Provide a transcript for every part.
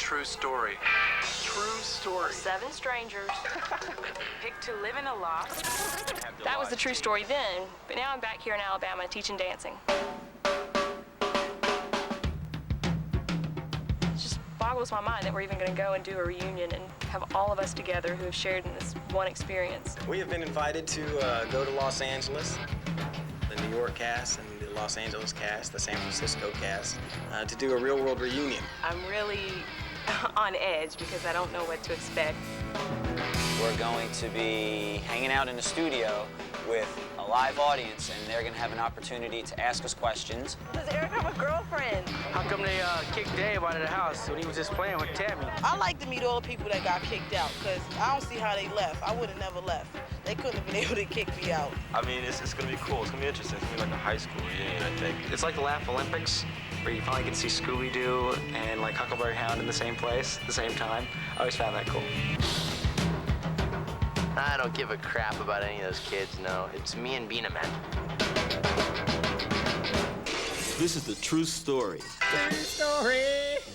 true story. True story. 7 strangers picked to live in a loft. That was the true story then, but now I'm back here in Alabama teaching dancing. It just boggles my mind that we're even going to go and do a reunion and have all of us together who have shared in this one experience. We have been invited to go to Los Angeles, the New York cast and the Los Angeles cast, the San Francisco cast, to do a real-world reunion. I'm really on edge because I don't know what to expect. We're going to be hanging out in the studio with a live audience, and they're going to have an opportunity to ask us questions. Does Eric have a girlfriend? How come they kicked Dave out of the house when he was just playing with Tammy? I like to meet all the people that got kicked out, because I don't see how they left. I would have never left. They couldn't have been able to kick me out. I mean, it's going to be cool. It's going to be interesting. It's going to be like a high school reunion, I think. It's like the Laugh Olympics, where you finally get to see Scooby-Doo and like Huckleberry Hound in the same place at the same time. I always found that cool. I don't give a crap about any of those kids, no. It's me and Beena, man. This is the true story. True story.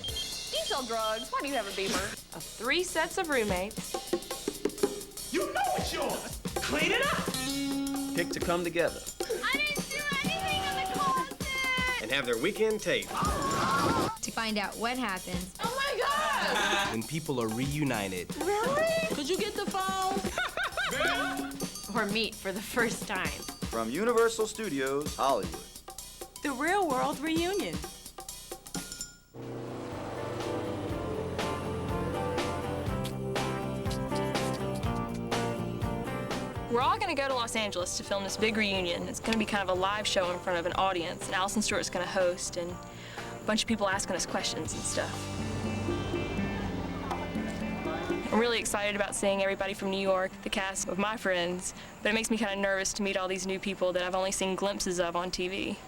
You sell drugs. Why do you have a Beamer? Of 3 sets of roommates. You know it's yours. Clean it up. Picked to come together. I didn't do anything in the closet. And have their weekend tape. To find out what happens. Oh my God! When people are reunited. Really? Could you get the phone? Or meet for the first time. From Universal Studios, Hollywood. The Real World Reunion. We're all going to go to Los Angeles to film this big reunion. It's going to be kind of a live show in front of an audience, and Allison Stewart's going to host, and a bunch of people asking us questions and stuff. I'm really excited about seeing everybody from New York, the cast of my friends, but it makes me kind of nervous to meet all these new people that I've only seen glimpses of on TV.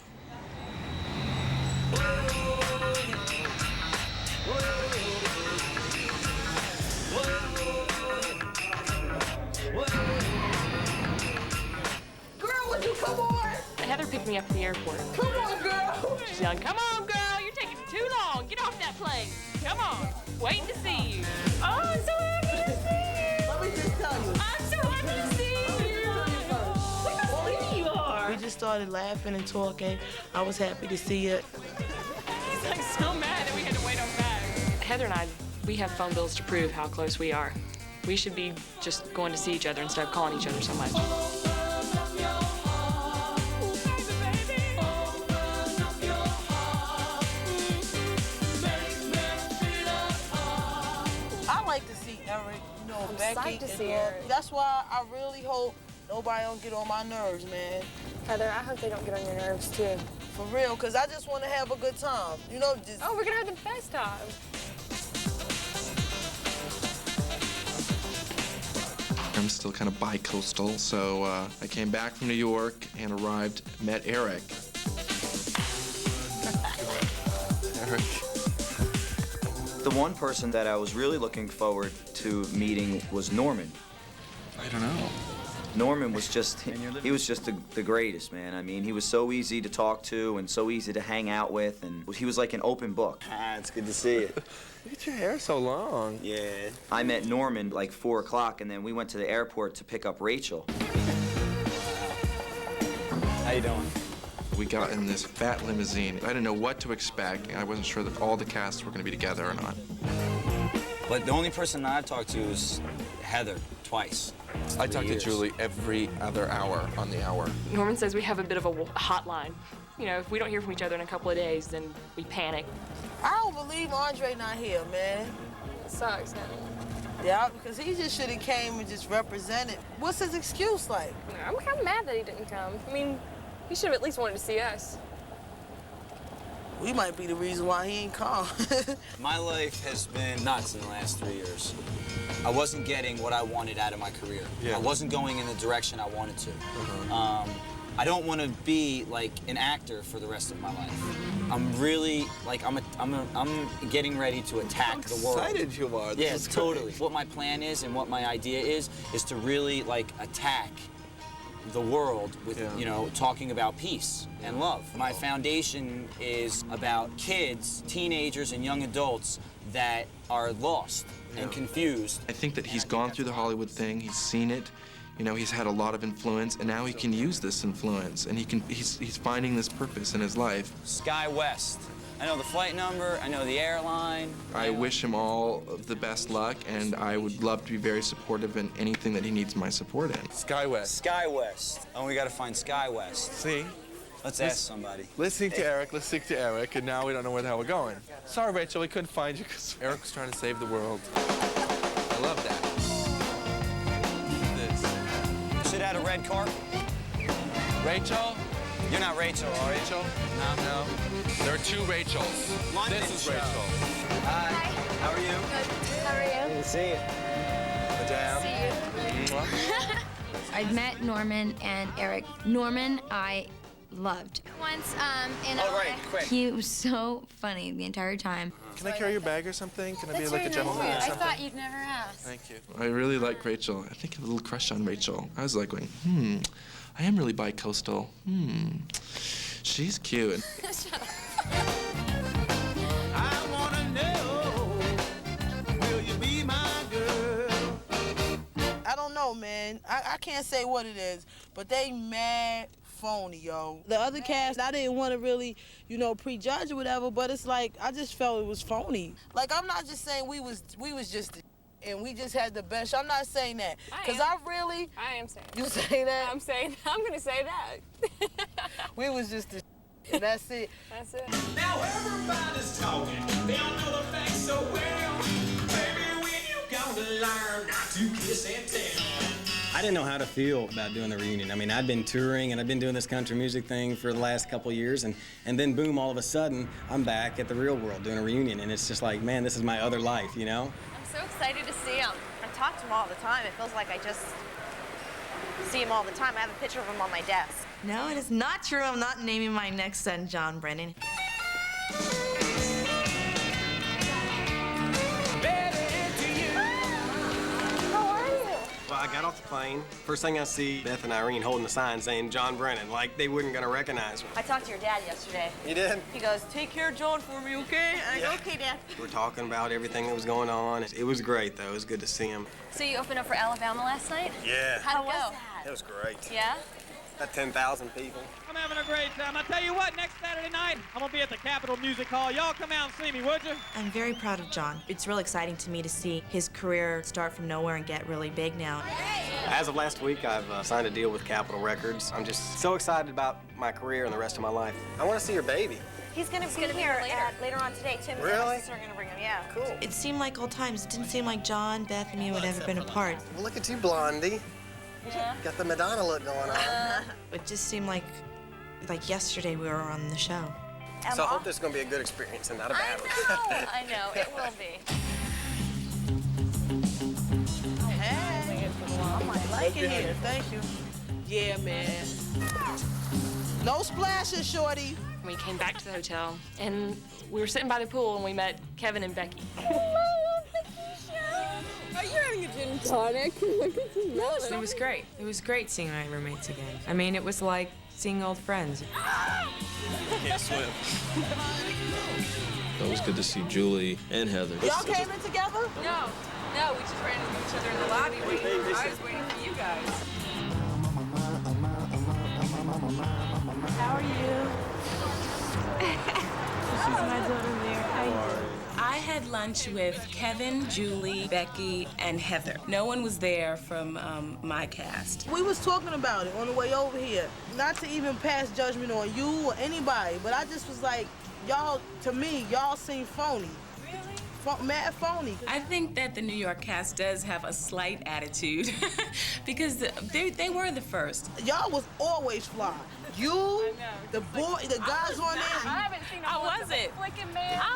Come on! Heather picked me up at the airport. Come on, girl! She's yelling, come on, girl! You're taking too long! Get off that plane! Come on! Waiting to see you! Oh, I'm so happy to see you! Let me just tell you. I'm so happy to see you! Look how sweet you are! We just started laughing and talking. I was happy to see it. He's like so mad that we had to wait on bags. Heather and I, we have phone bills to prove how close we are. We should be just going to see each other instead of calling each other so much. Like to see Eric, you know, I'm Becky. psyched to see Eric. That's why I really hope nobody don't get on my nerves, man. Heather, I hope they don't get on your nerves, too. For real, because I just want to have a good time. You know, just... Oh, we're going to have the best time. I'm still kind of bi-coastal, so I came back from New York and arrived, met Eric. Eric. The one person that I was really looking forward to meeting was Norman. I don't know. Norman was just, he was just the greatest, man. I mean, he was so easy to talk to and so easy to hang out with, and he was like an open book. Ah, it's good to see you. Look at your hair so long. Yeah. I met Norman like 4 o'clock, and then we went to the airport to pick up Rachel. How you doing? We got in this fat limousine. I didn't know what to expect, and I wasn't sure that all the cast were going to be together or not. But the only person that I've talked to is Heather, twice. I talk to Julie every other hour on the hour. Norman says we have a bit of a hotline. You know, if we don't hear from each other in a couple of days, then we panic. I don't believe Andre not here, man. It sucks, huh? Yeah, because he just should have came and just represented. What's his excuse like? I'm kind of mad that he didn't come. I mean, he should have at least wanted to see us. We might be the reason why he ain't come. My life has been nuts in the last 3 years. I wasn't getting what I wanted out of my career. Yeah. I wasn't going in the direction I wanted to. I don't want to be like an actor for the rest of my life. I'm really like I'm getting ready to attack the world. How excited you are. Yeah, totally. What my plan is and what my idea is to really like attack the world with, you know, talking about peace and love. My foundation is about kids, teenagers, and young adults that are lost and confused. I think that he's gone through the Hollywood thing, he's seen it, you know, he's had a lot of influence, and now he can use this influence, and he's finding this purpose in his life. Sky West. I know the flight number, I know the airline. I wish him all of the best luck, and I would love to be very supportive in anything that he needs my support in. Sky West. Sky West. Oh, we gotta find Sky West. See? Let's ask somebody. Let's speak to Eric, and now we don't know where the hell we're going. Sorry, Rachel, we couldn't find you because Eric was trying to save the world. I love that. This. Should add a red carpet. Rachel? You're not Rachel, are you? Rachel? No. There are two Rachels. London This is show. Rachel. Hi. How are you? Good. How are you? Good to see you. See you. I've met Norman and Eric. Norman, I loved. Once in All right, quick. He was so funny the entire time. Can I carry your bag or something? Can I be That's like a very gentleman nice. or something? I thought you'd never ask. Thank you. I really like Rachel. I think I have a little crush on Rachel. I was like going, I am really bi-coastal. She's cute. Shut up. I wanna know, will you be my girl? I don't know, man. I can't say what it is, but they mad phony, yo. The other cast, I didn't want to really, you know, prejudge or whatever, but it's like, I just felt it was phony. Like, I'm not just saying we was just the and we just had the best. I'm not saying that. Because I am saying that. You say that? I'm saying, I'm gonna say that. We was just the and that's it. That's it. Now everybody's talking, they don't know the facts so well. Baby, when you gonna learn not to kiss and tell? I didn't know how to feel about doing the reunion. I mean, I'd been touring and I'd been doing this country music thing for the last couple years, and then boom, all of a sudden, I'm back at the real world doing a reunion, and it's just like, man, this is my other life, you know? I'm so excited to see him. I talk to him all the time. It feels like I just see him all the time. I have a picture of him on my desk. No, it is not true. I'm not naming my next son John Brennan. Well, I got off the plane. First thing I see, Beth and Irene holding the sign saying John Brennan, like they weren't gonna recognize me. I talked to your dad yesterday. You did? He goes, take care of John for me, okay? And I go, okay, Dad. We're talking about everything that was going on. It was great, though. It was good to see him. So you opened up for Alabama last night? Yeah. How'd it go? It was great. Yeah? About 10,000 people. I'm having a great time. I tell you what, next Saturday night, I'm gonna be at the Capitol Music Hall. Y'all come out and see me, would you? I'm very proud of John. It's real exciting to me to see his career start from nowhere and get really big now. As of last week, I've signed a deal with Capitol Records. I'm just so excited about my career and the rest of my life. I want to see your baby. He's gonna be here later on today. Tim and Really? his sister are gonna bring him, yeah. Cool. It seemed like old times. It didn't seem like John, Beth, and me would ever been apart. Well, look at you, Blondie. Yeah. Got the Madonna look going on. It just seemed like yesterday we were on the show. So I hope this is going to be a good experience and not a bad one. I know, it will be. Hey. I like it here. Thank you. Yeah, man. No splashes, shorty. We came back to the hotel, and we were sitting by the pool, and we met Kevin and Becky. Are you having a gin tonic? Look at you. It was great. It was great seeing my roommates again. I mean, it was like seeing old friends. Can't swim. It was good to see Julie and Heather. Y'all came in together? No, we just ran into each other in the lobby waiting. I was waiting for you guys. How are you? She's my daughter, Mary. How you doing? I had lunch with Kevin, Julie, Becky, and Heather. No one was there from my cast. We was talking about it on the way over here. Not to even pass judgment on you or anybody, but I just was like, y'all, to me, y'all seem phony. Mad phony. I think that the New York cast does have a slight attitude because they were the first. Y'all was always fly. You, the boy, the guys on there. I haven't seen I wasn't. Flicking man. I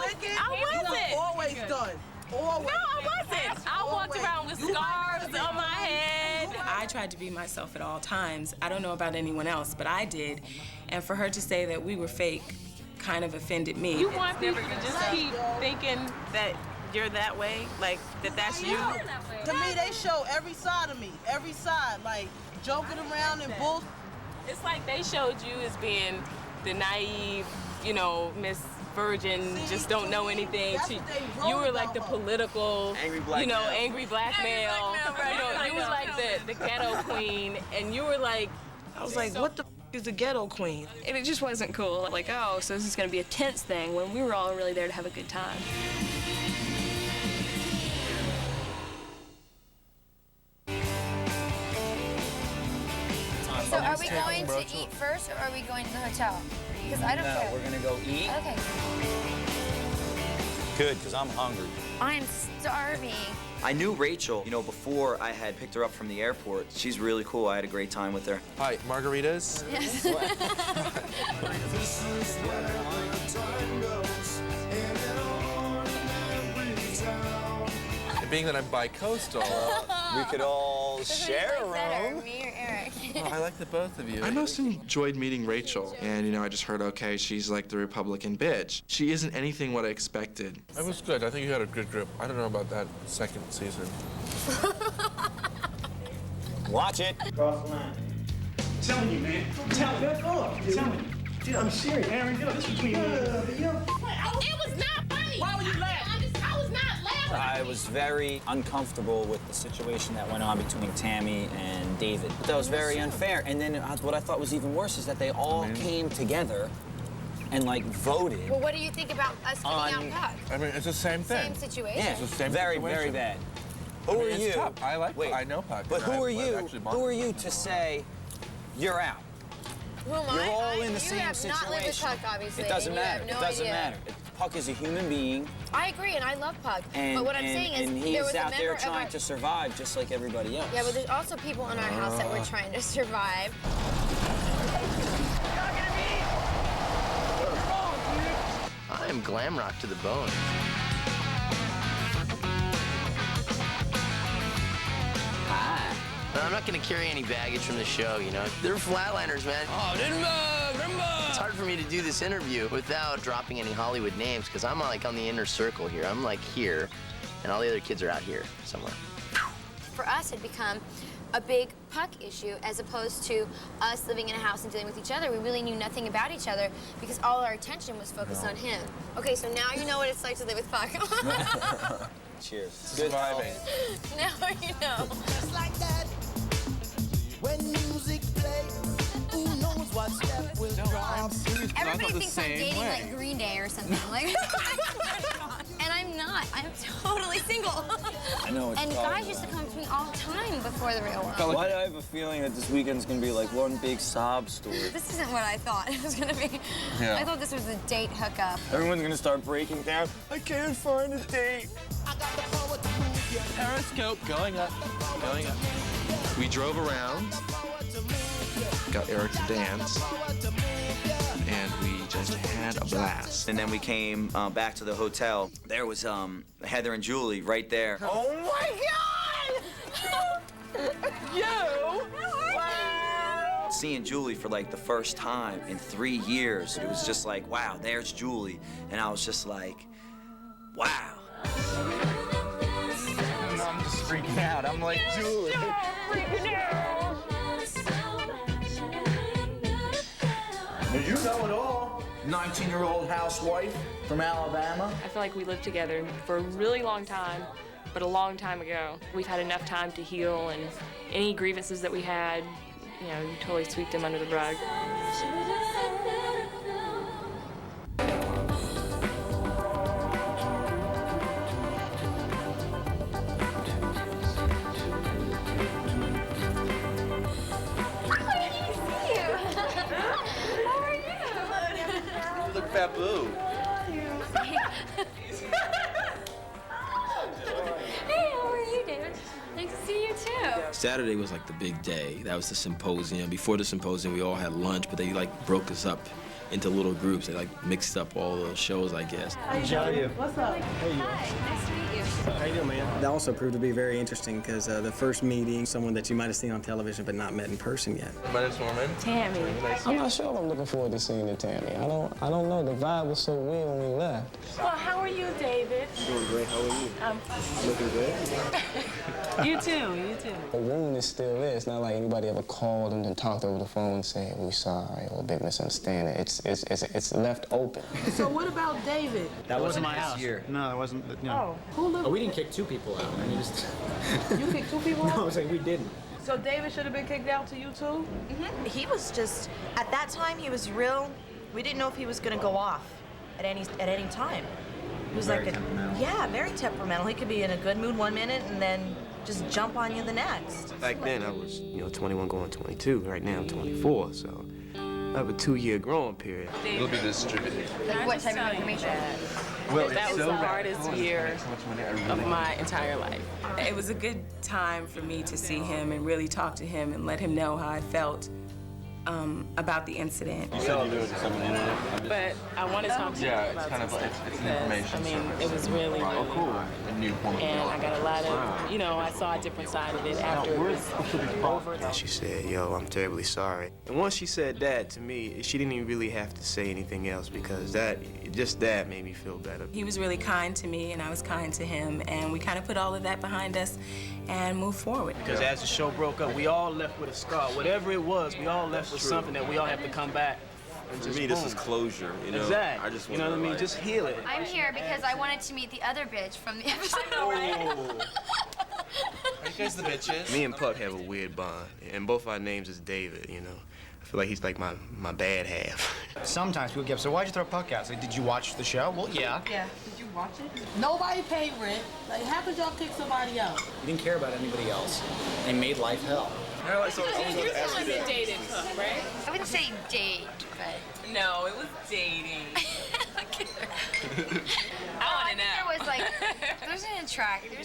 wasn't. Always done. Always. No, I wasn't. I walked around with scarves on my head. I tried to be myself at all times. I don't know about anyone else, but I did. And for her to say that we were fake kind of offended me. You want people to just keep thinking that you're that way, like that's you. To me, they show every side of me, every side. Like, joking around and bull. It's like they showed you as being the naive, you know, Miss Virgin, just don't know anything. You were like the political, angry black male. Angry black male. You were like the ghetto queen, and you were like, I was like, what the is the ghetto queen? And it just wasn't cool. Like, oh, so this is gonna be a tense thing when we were all really there to have a good time. So are we going to eat first, or are we going to the hotel? Because I don't care. No, we're gonna go eat. Okay. Good, because I'm hungry. I'm starving. I knew Rachel, you know, before I had picked her up from the airport. She's really cool. I had a great time with her. Hi, margaritas? Yes. And being that I'm bi-coastal, we could all share a room. Me or Eric? Oh, I like the both of you. I most enjoyed meeting Rachel. And, you know, I just heard, okay, she's like the Republican bitch. She isn't anything what I expected. It was good. I think you had a good grip. I don't know about that second season. Watch it. Cross the line. I'm telling you, man. I'm telling you. I'm telling you. Dude, I'm serious. Aaron, yo, this is between me and you. it was not funny. Why were you laughing? I was not laughing. I was very uncomfortable with the situation that went on between Tammy and David. But that was very unfair. And then what I thought was even worse is that they all came together and like voted. Well, what do you think about us giving out Puck? I mean, it's the same thing. Same situation. Yeah, It's the same very, situation. very bad. I Who mean, are it's you? tough. I like. Wait, I know Puck. But who are you? Actually, Who are you to say you're out? Who am I? You're all in the you same have situation. not lived with Puck, obviously. It doesn't and you matter. have no It doesn't idea. matter. Puck is a human being. I agree, and I love Puck. And, but what I'm saying is, and there he's was a out member there of trying our... to survive just like everybody else. Yeah, but there's also people in our house that were trying to survive. I am glam rock to the bone. Hi. But I'm not gonna carry any baggage from the show, you know? They're flatliners, man. Oh, it's hard for me to do this interview without dropping any Hollywood names, because I'm like on the inner circle here. I'm like here, and all the other kids are out here somewhere. For us, it become a big Puck issue as opposed to us living in a house and dealing with each other. We really knew nothing about each other because all our attention was focused on him. Okay, so now you know what it's like to live with Puck. Cheers. Surviving. Now you know. Just like that. When music plays, who knows what step will drop? Everybody thinks I'm dating like Green Day or something. Like, and I'm not. I'm totally single. I know it's And guys used to come to me all the time before the real world. Why do I have a feeling that this weekend's gonna be like one big sob story? This isn't what I thought it was gonna be. Yeah. I thought this was a date hookup. Everyone's gonna start breaking down. I can't find a date. Periscope going up, going up. We drove around, got Eric to dance, and we just had a blast. And then we came back to the hotel. There was Heather and Julie right there. Oh my God! You! Wow! Seeing Julie for like the first time in 3 years, it was just like, wow, there's Julie. And I was just like, wow. I'm just freaking out. I'm like, Julie. You know it all. 19-year-old housewife from Alabama. I feel like we lived together for a really long time, but a long time ago. We've had enough time to heal, and any grievances that we had, you know, you totally sweep them under the rug. Look, Babu. Hey, how are you, David? Nice to see you too. Saturday was like the big day. That was the symposium. Before the symposium, we all had lunch, but they like broke us up into little groups. They like mixed up all the shows, I guess. How you doing? What's up? Hi, nice to meet you. How you doing, man? That also proved to be very interesting because the first meeting, someone that you might have seen on television but not met in person yet. My name's Norman. Tammy. I'm not sure if I'm looking forward to seeing the Tammy. I don't know. The vibe was so weird when we left. Well, how are you, David? I'm doing great. How are you? Looking good. You too. The wound is still there. It's not like anybody ever called and then talked over the phone and said, "We're sorry," or "a big misunderstanding." It's left open. So what about David? That wasn't my house. No, that wasn't. No. Who lived? Oh, we didn't kick two people out. I mean, just. You kicked two people out? No, I'm saying we didn't. So David should have been kicked out to you too? Mm-hmm. He was just, at that time, he was real. We didn't know if he was going to go off at any time. He was Very like temperamental. Yeah, very temperamental. He could be in a good mood one minute and then just jump on you the next. Back then, I was, 21 going 22. Right now, I'm 24, so I have a 2-year growing period. It'll be distributed. Like what type of information? Well, that was the hardest year of my entire life. It was a good time for me to see him and really talk to him and let him know how I felt about the incident. You said you knew it was on the internet? But I want to talk to you Yeah, about it's kind of some like, stuff it's an because, information I mean, service. it was really, really cool. hard. A new form of And I got a lot Wow. of, I saw a different side of it after it was over. She said, "Yo, I'm terribly sorry." And once she said that to me, she didn't even really have to say anything else because just that made me feel better. He was really kind to me and I was kind to him and we kind of put all of that behind us and moved forward. Because as the show broke up, we all left with a scar. Whatever it was, we all left with something that we all have to come back and For just me, this boom. is closure, you know? Exactly. I just You know what I mean? like, Just heal it. I'm here because I wanted to meet the other bitch from the episode. Are you guys the bitches? Me and Puck have a weird bond, and both our names is David, I feel like he's like my bad half. Sometimes people get up, so why'd you throw Puck out? So, did you watch the show? Well, yeah. Yeah. Did you watch it? Nobody paid rent. Like, how could y'all kick somebody out? You didn't care about anybody else. They made life hell. You're the one that dated Puck, right? I wouldn't say date, but No, it was dating. I think there was like there's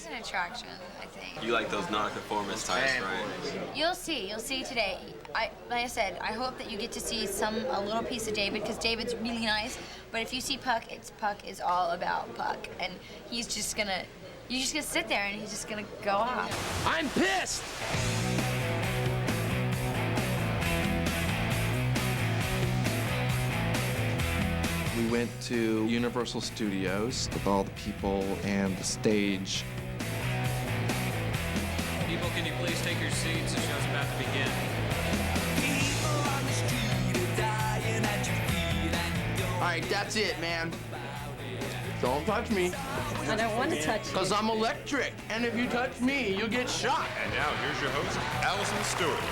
an attraction, I think. You like those non-conformist types, right? You'll see today. Like I said, I hope that you get to see a little piece of David because David's really nice. But if you see Puck, Puck is all about Puck, and you're just gonna sit there and he's just gonna go off. I'm pissed! We went to Universal Studios with all the people and the stage. People, can you please take your seats? The show's about to begin. All right, that's it, man. Don't touch me. I don't want to touch you. Because I'm electric. And if you touch me, you'll get shot. And now, here's your host, Allison Stewart.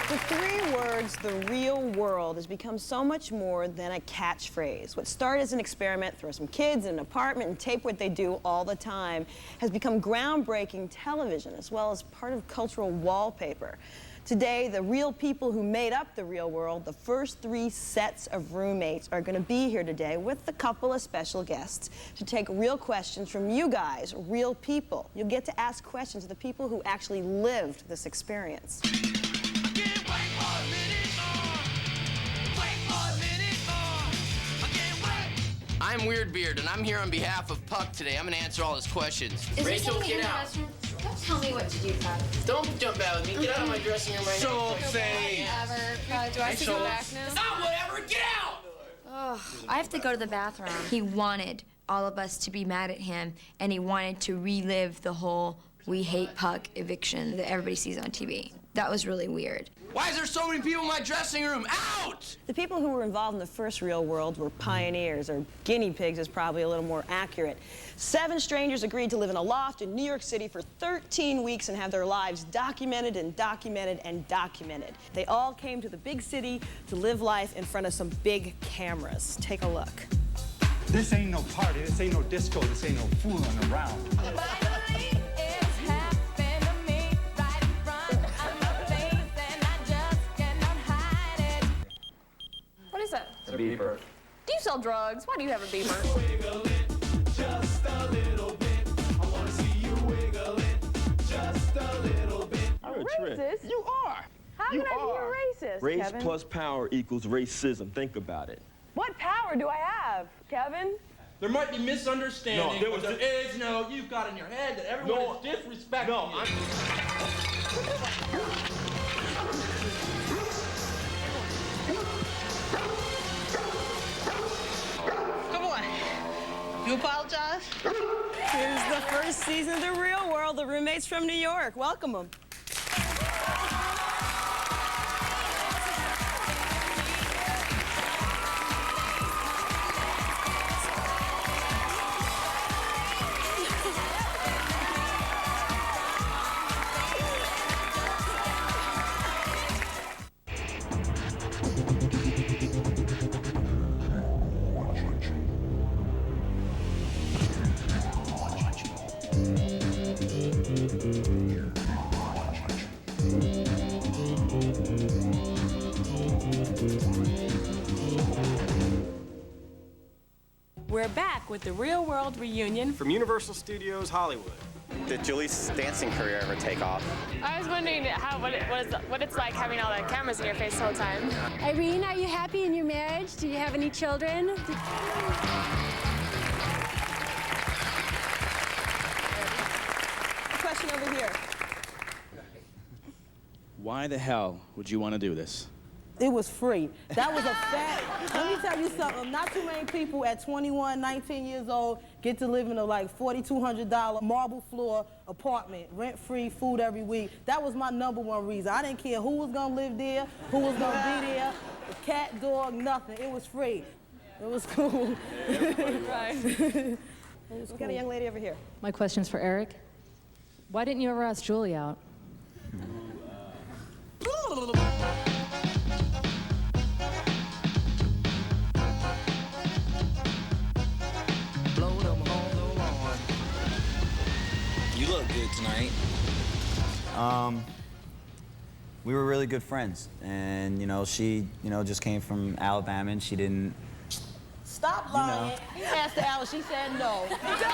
The 3 words, the real world, has become so much more than a catchphrase. What started as an experiment, throw some kids in an apartment and tape what they do all the time, has become groundbreaking television as well as part of cultural wallpaper. Today, the real people who made up the real world, the first 3 sets of roommates, are going to be here today with a couple of special guests to take real questions from you guys, real people. You'll get to ask questions of the people who actually lived this experience. I'm Weird Beard, and I'm here on behalf of Puck today. I'm going to answer all his questions. Rachel, get out. Don't tell me what to do, Puck. Don't jump out with me. Get out of my dressing room right now. Do I have to go back now? Not whatever. Get out! Oh, I have to go to the bathroom. He wanted all of us to be mad at him, and he wanted to relive the whole "we hate Puck" eviction that everybody sees on TV. That was really weird. Why is there so many people in my dressing room? Out! The people who were involved in the first real world were pioneers, or guinea pigs is probably a little more accurate. 7 strangers agreed to live in a loft in New York City for 13 weeks and have their lives documented and documented and documented. They all came to the big city to live life in front of some big cameras. Take a look. This ain't no party, this ain't no disco, this ain't no fooling around. What is that? It's a beeper. Do you sell drugs? Why do you have a beeper? Just a little bit. I want to see you wiggle it. Just a little bit. Racist? You are. How You can I are. be a racist, Race Kevin? plus power equals racism. Think about it. What power do I have, Kevin? There might be misunderstanding, No, but there is no, you've got in your head that everyone is disrespecting you. Come on. You apologize? Here's the first season of The Real World, the roommates from New York. Welcome them. We're back with the Real World reunion from Universal Studios Hollywood. Did Julie's dancing career ever take off? I was wondering what it's like having all the cameras in your face the whole time. Irene, are you happy in your marriage? Do you have any children? Question over here. Why the hell would you want to do this? It was free. That was a fact. Let me tell you something. Not too many people at 21, 19 years old get to live in a like $4,200 marble floor apartment, rent-free, food every week. That was my #1 reason. I didn't care who was gonna live there, who was gonna be there, the cat, dog, nothing. It was free. It was cool. Right. We got a young lady over here. My question's for Eric. Why didn't you ever ask Julie out? You look good tonight. We were really good friends, and she, just came from Alabama, and she didn't. Stop lying. He asked her out, she said no. He said no.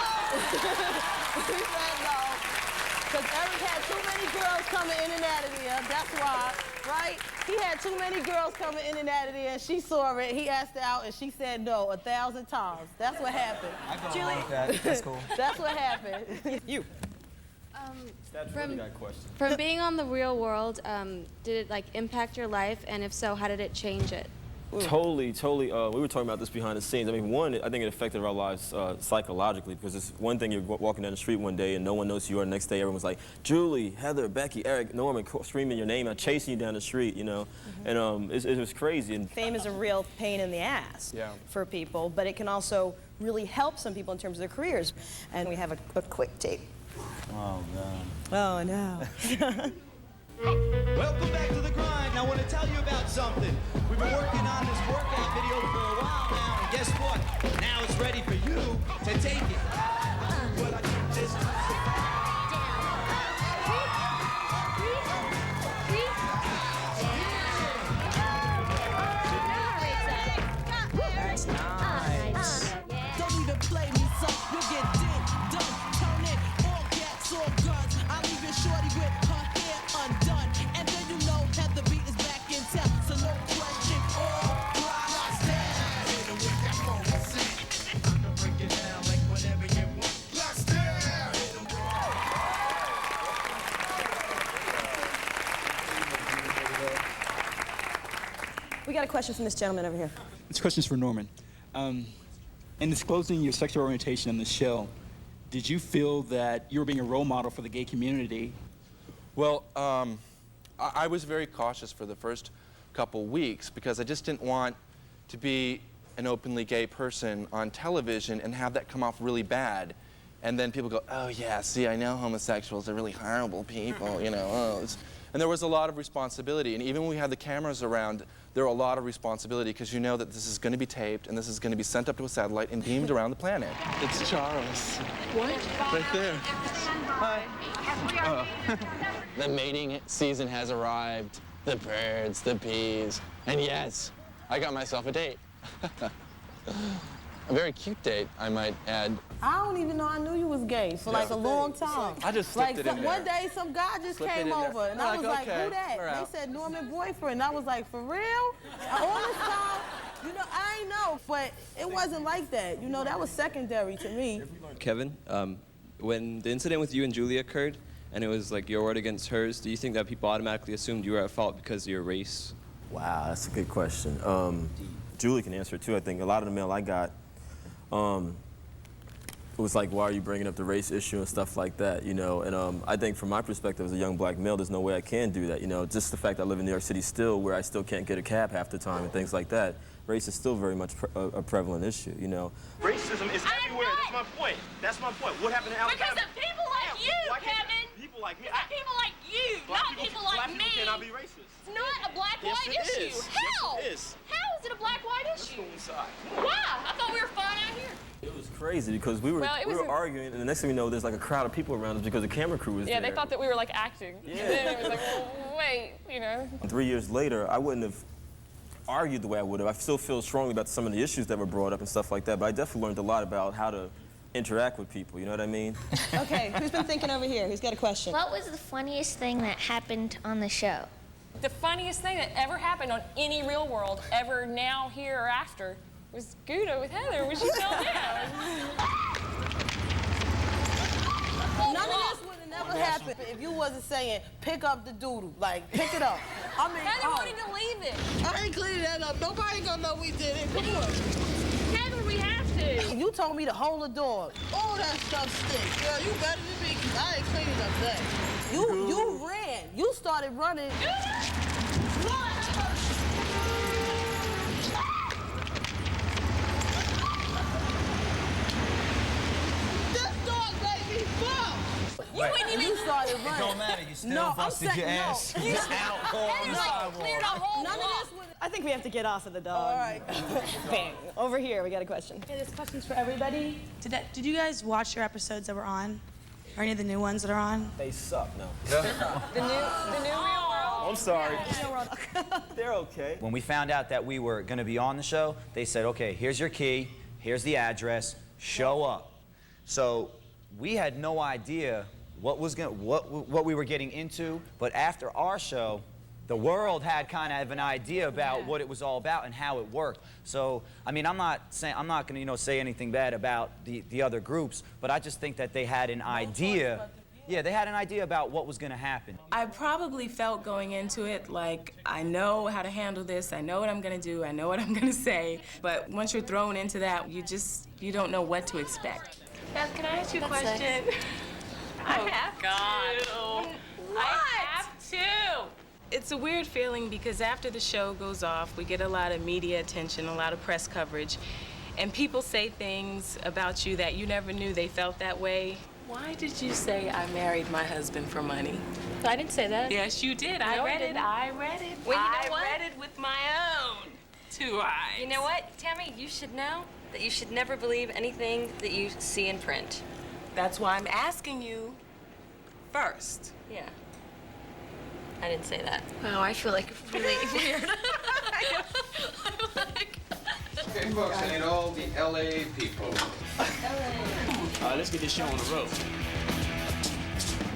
Because Eric had too many girls coming in and out of there. That's why, right? He had too many girls coming in and out of there, and she saw it. He asked her out, and she said no 1,000 times. That's what happened. I go along with that. That's cool. That's what happened. You. From being on The Real World, did it impact your life? And if so, how did it change it? Totally. We were talking about this behind the scenes. I mean, one, I think it affected our lives psychologically, because it's one thing you're walking down the street one day and no one knows who you are. The next day, everyone's like, Julie, Heather, Becky, Eric, Norman, screaming your name, chasing you down the street, And it was crazy. And Fame is a real pain in the ass for people, but it can also really help some people in terms of their careers. And we have a quick tape. Oh, God. Oh, no. Welcome back to the grind. I want to tell you about something. We've been working on this workout video for a while now, and guess what? Now it's ready for you to take it. But I keep this That's nice. Don't even play me, son. You'll get done. Turn it, all cats, all guns. I'll leave your shorty with her hair undone. And then you know that the beat is back in town. So no question, all right, stand. Hit him with that phone set. I can break it down like whatever you want. Let's stand. Hit him. We got a question from this gentleman over here. This question's for Norman. In disclosing your sexual orientation in the show, did you feel that you were being a role model for the gay community? Well, I was very cautious for the first couple weeks because I just didn't want to be an openly gay person on television and have that come off really bad. And then people go, oh yeah, see, I know homosexuals are really horrible people, and there was a lot of responsibility. And even when we had the cameras around, there were a lot of responsibility because you know that this is going to be taped and this is going to be sent up to a satellite and beamed around the planet. It's Charles. What? Right there. Hi. The mating season has arrived. The birds, the bees, and yes, I got myself a date. A very cute date, I might add. I don't even know I knew you was gay for like a long time. I just slipped it in there. One day some guy just Slipped it came in there. over and We're I was like, like, okay, who that? we're out. They said Norman boyfriend. I was like, for real? All this time You know, I ain't know, but it wasn't like that. You know, that was secondary to me. Kevin, when the incident with you and Julia occurred, and it was like your word against hers, do you think that people automatically assumed you were at fault because of your race? Wow, that's a good question. Julie can answer it too. I think a lot of the mail I got, it was like, why are you bringing up the race issue and stuff like that, you know? And I think from my perspective as a young black male, there's no way I can do that, you know? Just the fact that I live in New York City still, where I still can't get a cab half the time and things like that, race is still very much a prevalent issue, you know? Racism is everywhere. That's my point. That's my point. What happened in Alabama? Because of people like you, Kevin. People like me. People like you, not people like me. Black people cannot be racist. It's not a black-white issue. Is. How? Yes, it is. How is it a black-white issue? Let's go inside. Why? I thought we were fine out here. It was crazy because we were arguing, and the next thing we know, there's like a crowd of people around us because the camera crew was there. Yeah, they thought that we were like acting. Yeah. And then it was like, well, wait, you know. 3 years later, I wouldn't have argued the way I would have. I still feel strongly about some of the issues that were brought up and stuff like that, but I definitely learned a lot about how to interact with people, you know what I mean? Okay, who's been thinking over here? Who's got a question? What was the funniest thing that happened on the show? The funniest thing that ever happened on any Real World, ever, now, here, or after, was Gouda with Heather when she fell down. None of this would have never happened if you wasn't saying, pick up the doodle. Like, pick it up. I mean, Heather wanted to leave it. I ain't cleaning that up. Nobody gonna know we did it. Come on. Heather, we have to. You told me to hold the door. All that stuff stinks. Girl, you better than me, because I ain't cleaning up that. You ran. You started running. You wouldn't even. You started running. It don't matter. You still busted your ass. No. He's out cold on the sidewalk. Cleared a whole None of block. this would. I think we have to get off of the dog. All right. Bang. Over here, we got a question. Okay, this question's for everybody. Did you guys watch your episodes that were on? Or any of the new ones that are on? They suck, no. The new Real World. I'm sorry. They're okay. When we found out that we were going to be on the show, they said, okay, here's your key, here's the address, show up. So we had no idea what we were getting into, but after our show, the world had kind of an idea about what it was all about and how it worked. So, I mean, I'm not going to, you know, say anything bad about the other groups, but I just think that they had an idea. Yeah, they had an idea about what was going to happen. I probably felt going into it like, I know how to handle this, I know what I'm going to do, I know what I'm going to say, but once you're thrown into that, you don't know what to expect. Beth, can I ask you a question? I have to. I have to. It's a weird feeling because after the show goes off, we get a lot of media attention, a lot of press coverage, and people say things about you that you never knew they felt that way. Why did you say I married my husband for money? I didn't say that. Yes, you did. No, I read it. I read it. Well, you know what? I read it with my own 2 eyes. You know what, Tammy? You should know that you should never believe anything that you see in print. That's why I'm asking you first. Yeah. I didn't say that. Wow, I feel like really weird. Okay, folks, I need all the LA people. Let's get this show on the road.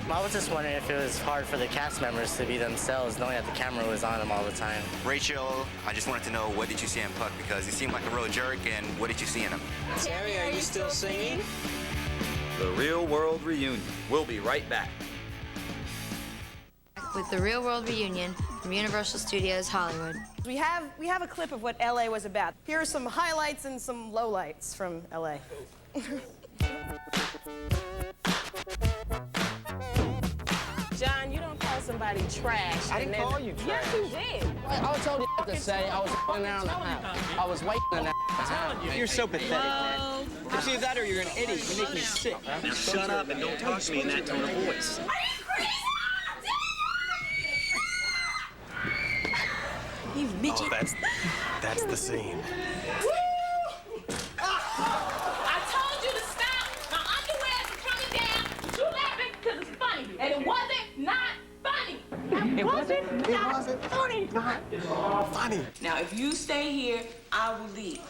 I was just wondering if it was hard for the cast members to be themselves, knowing that the camera was on them all the time. Rachel, I just wanted to know, what did you see in Puck? Because he seemed like a real jerk, and what did you see in him? Terry, are you still singing? The Real World Reunion. We'll be right back. With the Real World Reunion from Universal Studios Hollywood. We have a clip of what LA was about. Here are some highlights and some lowlights from LA. John, you don't call somebody trash. I didn't call you trash. Yes, you did. I was told you to say I was around the house. I was waiting in that house. You're so pathetic, man. It's either that or you're an idiot. You make me sick. Now shut up and don't talk to me in that tone of voice. You midget. Oh, that's the scene. I told you to stop. My underwear is coming down. You laughing because it's funny. And it wasn't not funny. It wasn't funny. Not funny. Now, if you stay here, I will leave.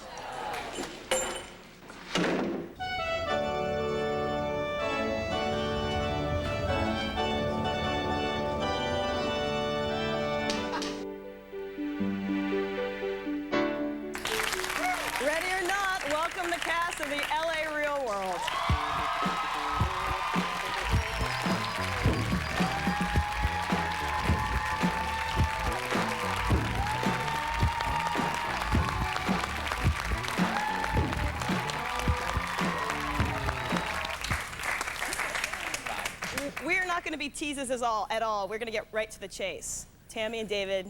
or not, welcome the cast of the LA Real World. We're not going to be teases at all. We're going to get right to the chase. Tammy and David,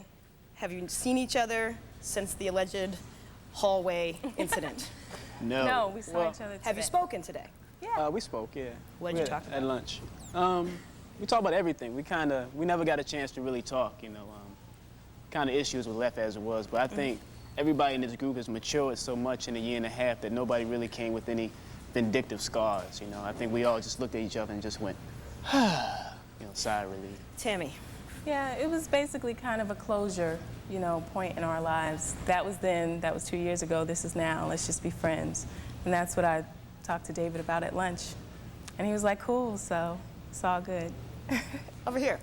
have you seen each other since the alleged hallway incident? No. No, we saw each other today. Have you spoken today? Yeah. We spoke, yeah. What did you talk about? At lunch. We talked about everything. We never got a chance to really talk, you know. Kind of issues were left as it was, but I think everybody in this group has matured so much in a year and a half that nobody really came with any vindictive scars, you know. I think we all just looked at each other and just went, you know, sigh of relief. Tammy. Yeah, it was basically kind of a closure, you know, point in our lives. That was then, that was 2 years ago, this is now, let's just be friends. And that's what I talked to David about at lunch. And he was like, cool, so it's all good. Over here.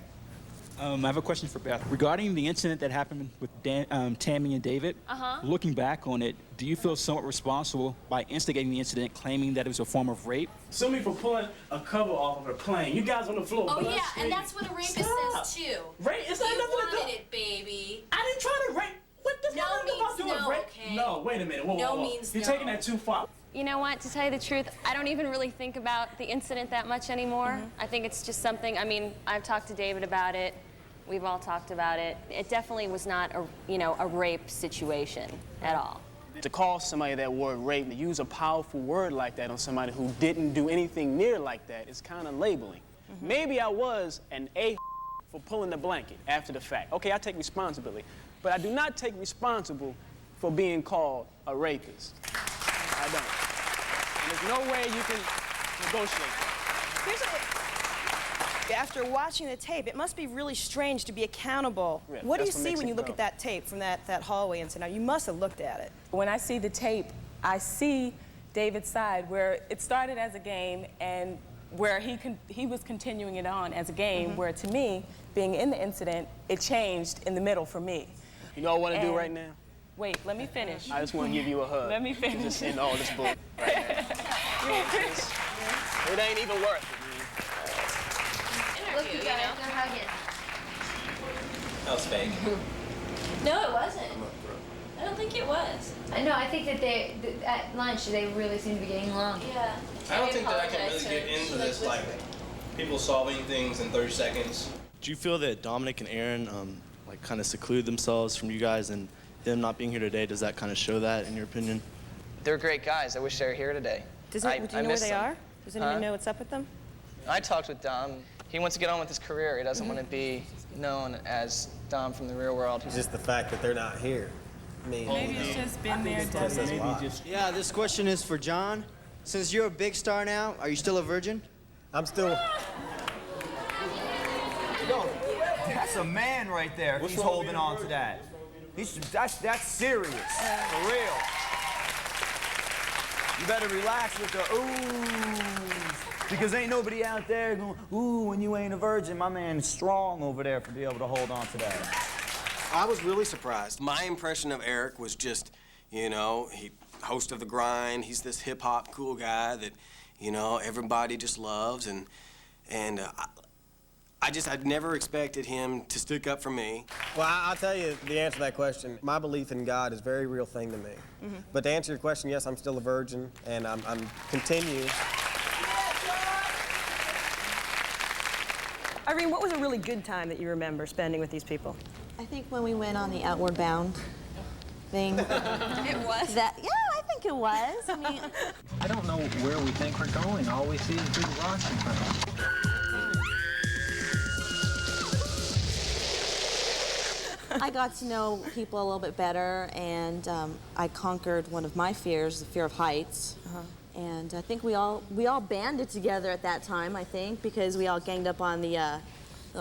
I have a question for Beth. Regarding the incident that happened with Tammy and David, looking back on it, do you feel somewhat responsible by instigating the incident, claiming that it was a form of rape? Sue me for pulling a cover off of a plane. You guys on the floor. Oh, yeah, and that's what a rapist says, too. Rape? It's not you nothing to do. wanted it, baby. I didn't try to rape. What does No about doing means no, rape? okay? No, wait a minute. Whoa, No whoa, whoa. means You're no. taking that too far. You know what, to tell you the truth, I don't even really think about the incident that much anymore. I think it's just something, I mean, I've talked to David about it. We've all talked about it. It definitely was not a rape situation at all. To call somebody that word rape, to use a powerful word like that on somebody who didn't do anything near like that is kind of labeling. Maybe I was an a for pulling the blanket after the fact. Okay, I take responsibility, but I do not take responsible for being called a rapist. I don't. And there's no way you can negotiate that. After watching the tape, it must be really strange to be accountable. Yeah, what do you that's what see makes when it you look grow. at that tape from that hallway incident? You must have looked at it. When I see the tape, I see David's side where it started as a game and where he was continuing it on as a game, where to me, being in the incident, it changed in the middle for me. You know what I want to do right now? Wait, let me finish. I just want to give you a hug. Let me finish. Just end all this bull right now. It ain't even worth it. Look, you guys, they're hugging. That was fake. No, it wasn't. I don't think it was. I know, I think that at lunch, they really seem to be getting along. Yeah. I don't think that I can really get into this, like, people solving things in 30 seconds. Do you feel that Dominic and Aaron, like, kind of secluded themselves from you guys, and them not being here today, does that kind of show that, in your opinion? They're great guys. I wish they were here today. Do you know where they are? Does anyone know what's up with them? I talked with Dom. He wants to get on with his career. He doesn't want to be known as Dom from the real world. It's just the fact that they're not here. I mean, Maybe it's just been there, done it. Yeah, this question is for John. Since you're a big star now, are you still a virgin? I'm still. Yo, that's a man right there. He's holding on to that. That's serious. For real. You better relax with the oohs. Because ain't nobody out there going, ooh, when you ain't a virgin. My man's strong over there to be able to hold on to that. I was really surprised. My impression of Eric was just, you know, he host of The Grind. He's this hip-hop cool guy that, you know, everybody just loves. And I'd never expected him to stick up for me. Well, I'll tell you the answer to that question. My belief in God is a very real thing to me. But to answer your question, yes, I'm still a virgin, and I'm continue. Irene, what was a really good time that you remember spending with these people? I think when we went on the Outward Bound thing. It was? Yeah, I think it was. I mean, I don't know where we think we're going. All we see is big rocks in front of us. I got to know people a little bit better, and I conquered one of my fears, the fear of heights. And I think we all banded together at that time, I think, because we all ganged up on the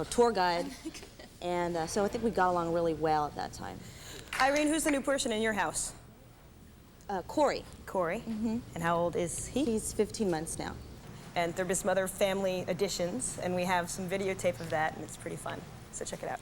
tour guide. And so I think we got along really well at that time. Irene, who's the new person in your house? Corey. Corey? And how old is he? He's 15 months now. And there have been some other family additions, and we have some videotape of that, and it's pretty fun. So check it out.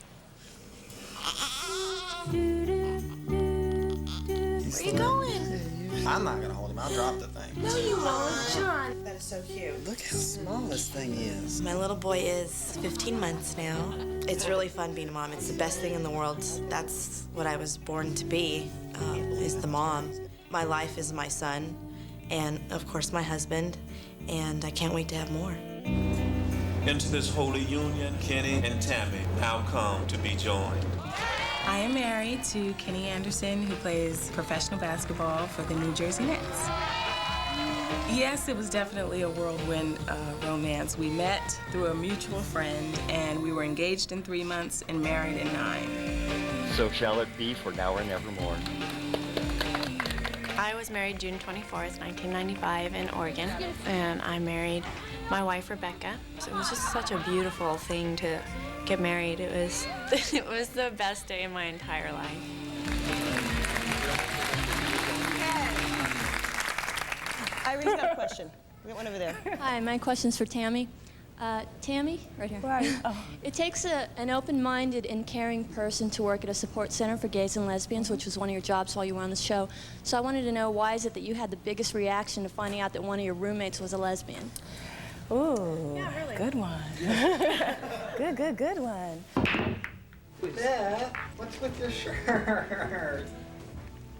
Where are you going? I'm not gonna hold him. I'll drop the thing. No, you won't, John. That is so cute. Look how small this thing is. My little boy is 15 months now. It's really fun being a mom. It's the best thing in the world. That's what I was born to be, is the mom. My life is my son, and of course my husband, and I can't wait to have more. Into this holy union, Kenny and Tammy now come to be joined. I am married to Kenny Anderson, who plays professional basketball for the New Jersey Nets. Yes, it was definitely a whirlwind romance. We met through a mutual friend, and we were engaged in 3 months and married in 9. So shall it be for now or nevermore. I was married June 24th, 1995 in Oregon, and I married my wife, Rebecca. So it was just such a beautiful thing to get married. It was, it was the best day in my entire life. Irene's got a question. We got one over there. Hi, my question's for Tammy. Tammy, right here. Where are you? Oh. It takes an open-minded and caring person to work at a support center for gays and lesbians, which was one of your jobs while you were on the show. So I wanted to know, why is it that you had the biggest reaction to finding out that one of your roommates was a lesbian? Ooh, yeah, really. Good one. good one. Beth, what's with your shirt?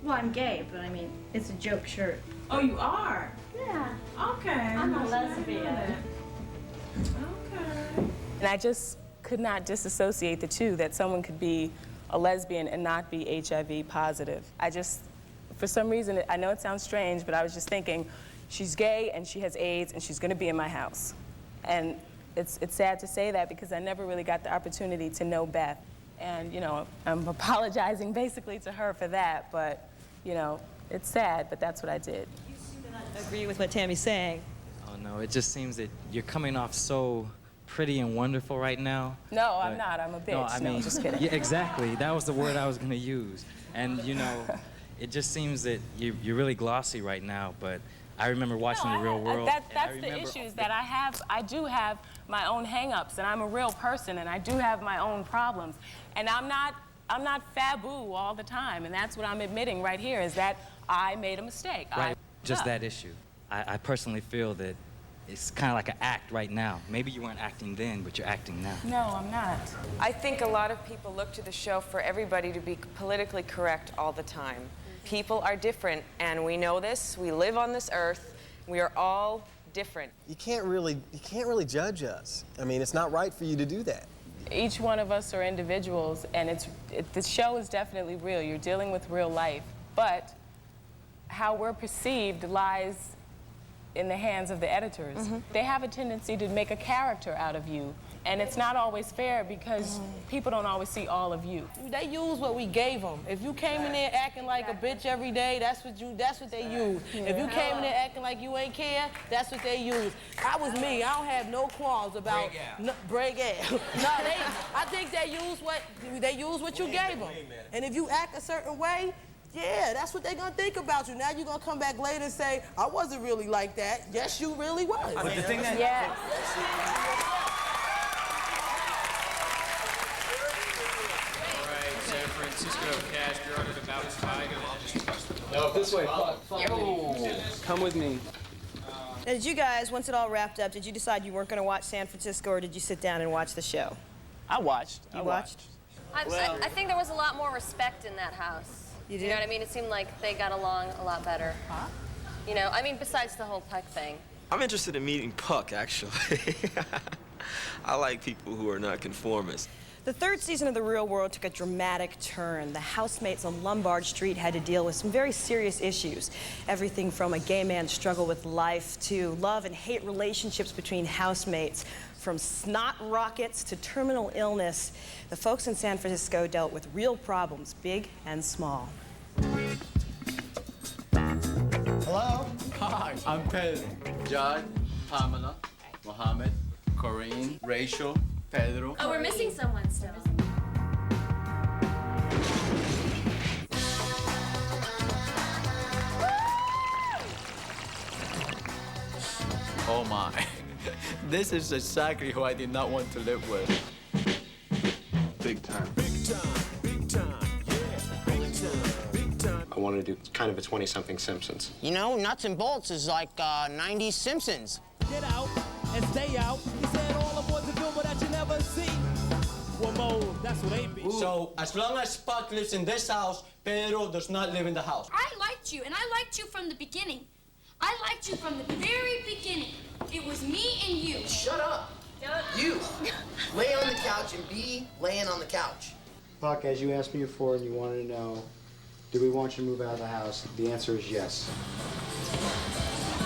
Well, I'm gay, but I mean, it's a joke shirt. Oh, you are? Yeah. Okay. I'm a lesbian. Okay. And I just could not disassociate the two, that someone could be a lesbian and not be HIV positive. I just, for some reason, I know it sounds strange, but I was just thinking, she's gay and she has AIDS and she's gonna be in my house. And it's sad to say that because I never really got the opportunity to know Beth. And, you know, I'm apologizing basically to her for that, but, you know, it's sad, but that's what I did. You seem to not agree with what Tammy's saying. Oh, no, it just seems that you're coming off so pretty and wonderful right now. No, I'm not. I'm a bitch. No, I mean, just kidding. Yeah, exactly. That was the word I was going to use. And, you know, it just seems that you're really glossy right now, but I remember watching The Real World. That's the issues that I have. I do have my own hang-ups, and I'm a real person, and I do have my own problems. And I'm not faboo all the time, and that's what I'm admitting right here, is that I made a mistake. Right, just that issue. I personally feel that it's kind of like an act right now. Maybe you weren't acting then, but you're acting now. No, I'm not. I think a lot of people look to the show for everybody to be politically correct all the time. People are different, and we know this. We live on this earth. We are all different. You can't really judge us. I mean, it's not right for you to do that. Each one of us are individuals, and the show is definitely real. You're dealing with real life, but how we're perceived lies in the hands of the editors. Mm-hmm. They have a tendency to make a character out of you, and it's not always fair because people don't always see all of you. They use what we gave them. If you came in there acting like a bitch every day, that's what they use. Yeah. If you came in there acting like you ain't care, that's what they use. I was me. I don't have no qualms about break out. No, I think they use what you gave them. And if you act a certain way, yeah, that's what they're gonna think about you. Now you're gonna come back later and say, I wasn't really like that. Yes, you really was. I mean, the thing that... Yes. San Francisco Cash, you're on it about as high. No, this way. Come with me. Now, did you guys, once it all wrapped up, did you decide you weren't going to watch San Francisco, or did you sit down and watch the show? I watched. You watched? I think there was a lot more respect in that house. You did? You know what I mean? It seemed like they got along a lot better. Huh? You know, I mean, besides the whole Puck thing. I'm interested in meeting Puck, actually. I like people who are not conformists. The third season of The Real World took a dramatic turn. The housemates on Lombard Street had to deal with some very serious issues. Everything from a gay man's struggle with life to love and hate relationships between housemates. From snot rockets to terminal illness, the folks in San Francisco dealt with real problems, big and small. Hello? Hi, I'm Pedro. John, Pamela, Mohammed, Corinne, Rachel, Pedro. Oh, we're missing someone still. Oh my. This is exactly who I did not want to live with. Big time. Big time, big time, yeah, big time, big time. I wanted to do kind of a 20-something Simpsons. You know, Nuts and Bolts is like 90s Simpsons. Get out and stay out. He said all aboard the film that you never see. Whoa, that's what they be. So, as long as Puck lives in this house, Pedro does not live in the house. I liked you, and I liked you from the beginning. I liked you from the very beginning. It was me and you. Shut up. You. Lay on the couch and be laying on the couch. Puck, as you asked me before and you wanted to know, do we want you to move out of the house? The answer is yes.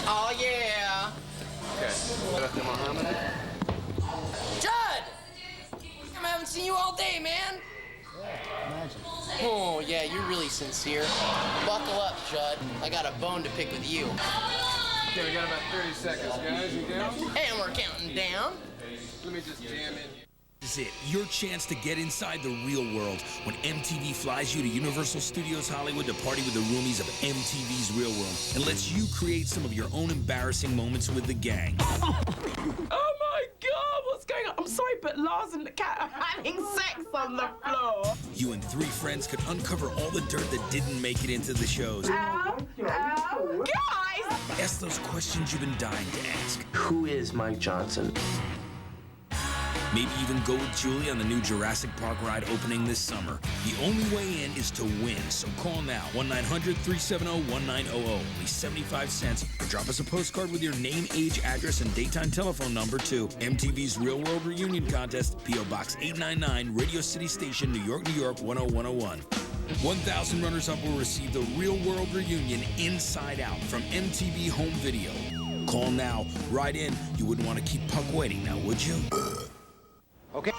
Oh, yeah. Okay. Judd! I haven't seen you all day, man. Imagine. Oh, yeah, you're really sincere. Buckle up, Judd. I got a bone to pick with you. Okay, we got about 30 seconds, guys. You down? And we're counting down. Let me just jam in. This is it, your chance to get inside the real world when MTV flies you to Universal Studios Hollywood to party with the roomies of MTV's Real World and lets you create some of your own embarrassing moments with the gang. Oh my God, what's going on? I'm sorry, but Lars and the cat are having sex on the floor. You and 3 friends could uncover all the dirt that didn't make it into the shows. Guys! Ask those questions you've been dying to ask. Who is Mike Johnson? Maybe even go with Julie on the new Jurassic Park ride opening this summer. The only way in is to win, so call now, 1-900-370-1900, only 75 cents, or drop us a postcard with your name, age, address, and daytime telephone number to MTV's Real World Reunion Contest, P.O. Box 899, Radio City Station, New York, New York, 10101. 1,000 runners-up will receive the Real World Reunion Inside Out from MTV Home Video. Call now, write in. You wouldn't want to keep Puck waiting now, would you? Okay.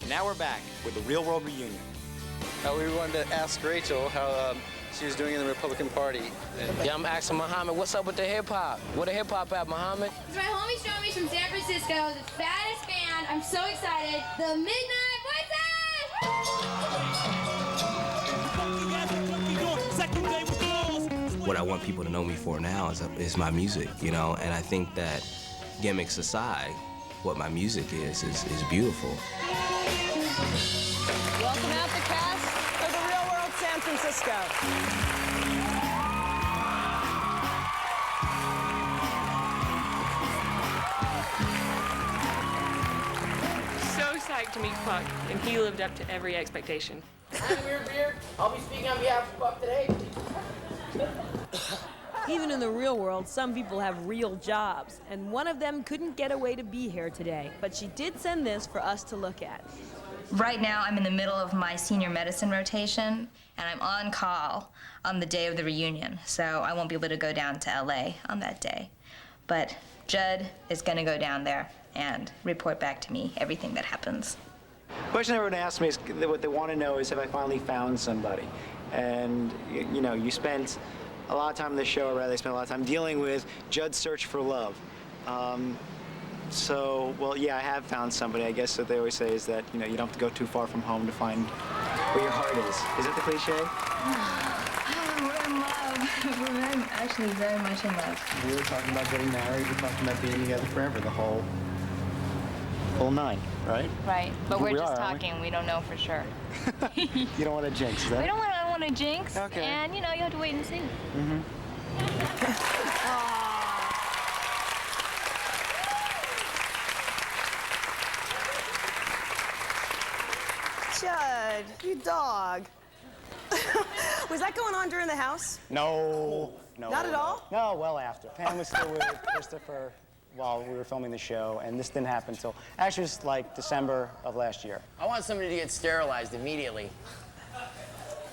Now we're back with the Real World Reunion. We wanted to ask Rachel how she was doing in the Republican Party. Yeah, I'm asking Muhammad, what's up with the hip-hop? Where the hip-hop at, Muhammad? It's my homie Stromy from San Francisco, the baddest band. I'm so excited. The Midnight Voices! What I want people to know me for now is my music, you know, and I think that gimmicks aside, what my music is beautiful. Welcome out the cast of The Real World San Francisco. So psyched to meet Puck, and he lived up to every expectation. I'm Beard. I'll be speaking on behalf of Puck today. Even in the real world, some people have real jobs, and one of them couldn't get away to be here today, but she did send this for us to look at. Right now, I'm in the middle of my senior medicine rotation, and I'm on call on the day of the reunion, so I won't be able to go down to LA on that day. But Judd is gonna go down there and report back to me everything that happens. The question everyone asks me is, what they want to know is, have I finally found somebody? And, you know, you spent a lot of time on the show, or rather, they spent a lot of time dealing with Judd's search for love. So, well, yeah, I have found somebody. I guess what they always say is that, you know, you don't have to go too far from home to find where your heart is. Is that the cliche? We're in love. We're actually very much in love. We were talking about getting married. We're talking about being together forever, the whole 9, right? Right, but we're We just are, aren't talking. We don't know for sure. You don't want to jinx, is that? We don't want to jinx. Okay. And, you know, you have to wait and see. Mm-hmm. Judd, you dog. Was that going on during the house? No. Not at all? No, well after. Pam was still with Christopher while we were filming the show, and this didn't happen until, actually, it was like December of last year. I want somebody to get sterilized immediately.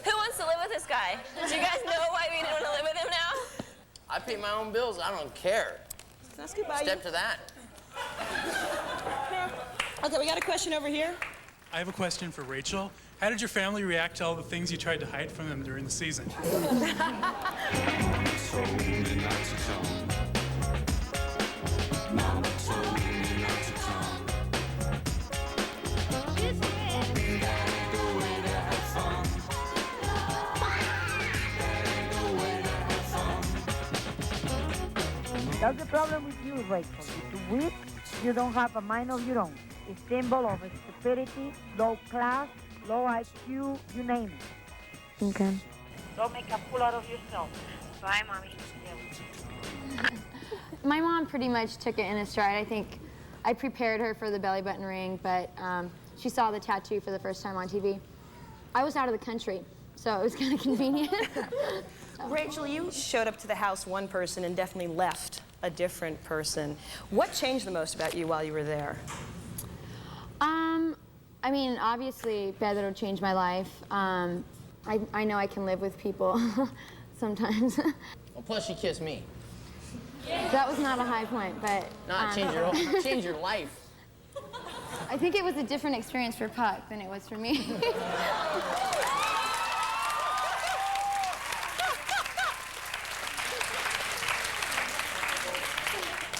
Who wants to live with this guy? Do you guys know why we don't want to live with him now? I pay my own bills. I don't care. Let's get by Step to that. Okay, we got a question over here. I have a question for Rachel. How did your family react to all the things you tried to hide from them during the season? That's the problem with you, Rachel. If you're weak, you don't have a mind of your own. It's symbol of stupidity, low class, low IQ, you name it. Okay. Don't make a fool out of yourself. Bye, Mommy. My mom pretty much took it in a stride. I think I prepared her for the belly button ring, but she saw the tattoo for the first time on TV. I was out of the country, so it was kind of convenient. Rachel, you showed up to the house one person and definitely left a different person. What changed the most about you while you were there? I mean, obviously, Pedro changed my life. I know I can live with people sometimes. Well, plus she kissed me. That was not a high point, but... Not change your life. I think it was a different experience for Puck than it was for me.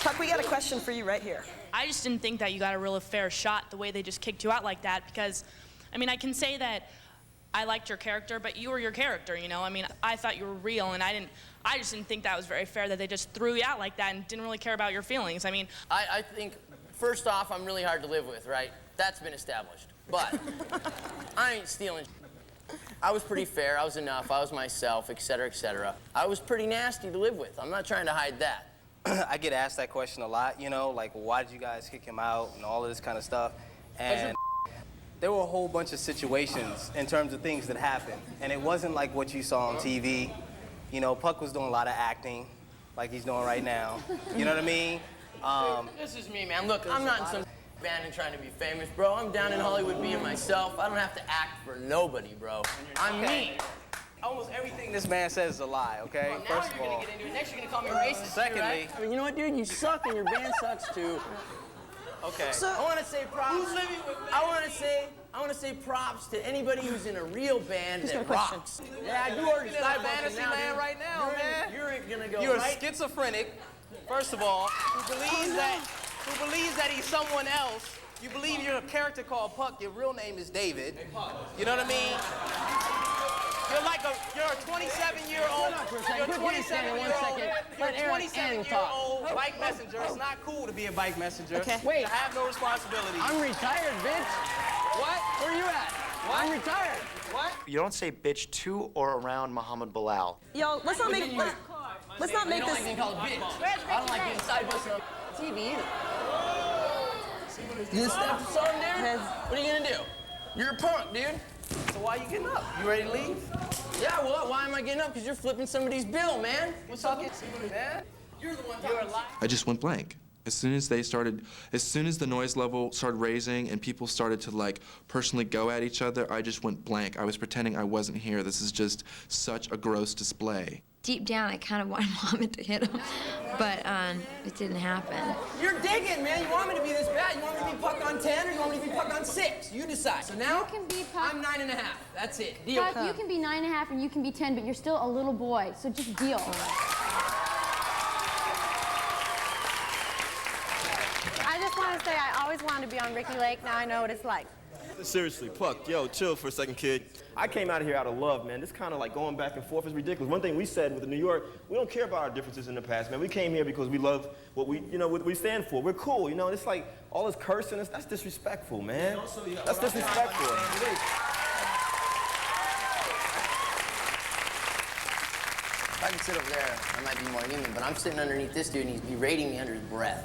Puck, we got a question for you right here. I just didn't think that you got a real fair shot the way they just kicked you out like that because, I mean, I can say that I liked your character, but you were your character, you know? I mean, I thought you were real, and I just didn't think that was very fair that they just threw you out like that and didn't really care about your feelings. I mean... I think, first off, I'm really hard to live with, right? That's been established. But I ain't stealing. I was pretty fair, I was enough, I was myself, et cetera, et cetera. I was pretty nasty to live with. I'm not trying to hide that. I get asked that question a lot, you know, like, why did you guys kick him out and all of this kind of stuff. And there were a whole bunch of situations in terms of things that happened. And it wasn't like what you saw on TV. You know, Puck was doing a lot of acting, like he's doing right now. You know what I mean? This is me, man. Look, I'm not in some band and trying to be famous, bro. I'm down in Hollywood being myself. I don't have to act for nobody, bro. I'm me. Almost everything this man says is a lie, okay? Well, now First of you're all. gonna get into it. Next you're gonna call me racist. Secondly, right? I mean, you know what, dude? You suck and your band sucks too. Okay. So, I want to say props. Who's living with me? I want to say props to anybody who's in a real band that rocks. Yeah, you are You're in a fantasy land right now, man. You're gonna go. You're right? schizophrenic, first of all, who believes that he's someone else. You believe you're a character called Puck. Your real name is David. You know what I mean? You're a 27-year-old. You're a 27-year-old bike messenger. It's not cool to be a bike messenger. Okay. Wait. To have no responsibility. I'm retired, bitch. What? Where are you at? What? I'm retired. What? You don't say bitch to or around Muhammad Bilal. Yo, let's not make this. I don't like being called a bitch. I don't like being side busted on TV either. You gonna step the song, dude? What are you gonna do? You're a punk, dude. So why are you getting up? You ready to leave? Yeah, well, why am I getting up? Because you're flipping somebody's bill, man. What's up, man? You're the one talking. I just went blank. As soon as the noise level started raising and people started to like personally go at each other, I just went blank. I was pretending I wasn't here. This is just such a gross display. Deep down, I kind of wanted Muhammad to hit him, but it didn't happen. You're digging, man. You want me to be this bad? You want me to be Puck on 10 or you want me to be Puck on 6? You decide. So now, You can be Puck. I'm 9.5. That's it. Deal. Puck, you can be 9.5 and you can be 10, but you're still a little boy, so just deal. I just want to say I always wanted to be on Ricky Lake. Now I know what it's like. Seriously, Puck, yo, chill for a second, kid. I came out of here out of love, man. This kind of like going back and forth is ridiculous. One thing we said with New York, we don't care about our differences in the past, man. We came here because we love what we stand for. We're cool, you know. It's like all this cursing, that's disrespectful, man. That's disrespectful. If I can sit over there, I might be more human, but I'm sitting underneath this dude and he's berating me under his breath.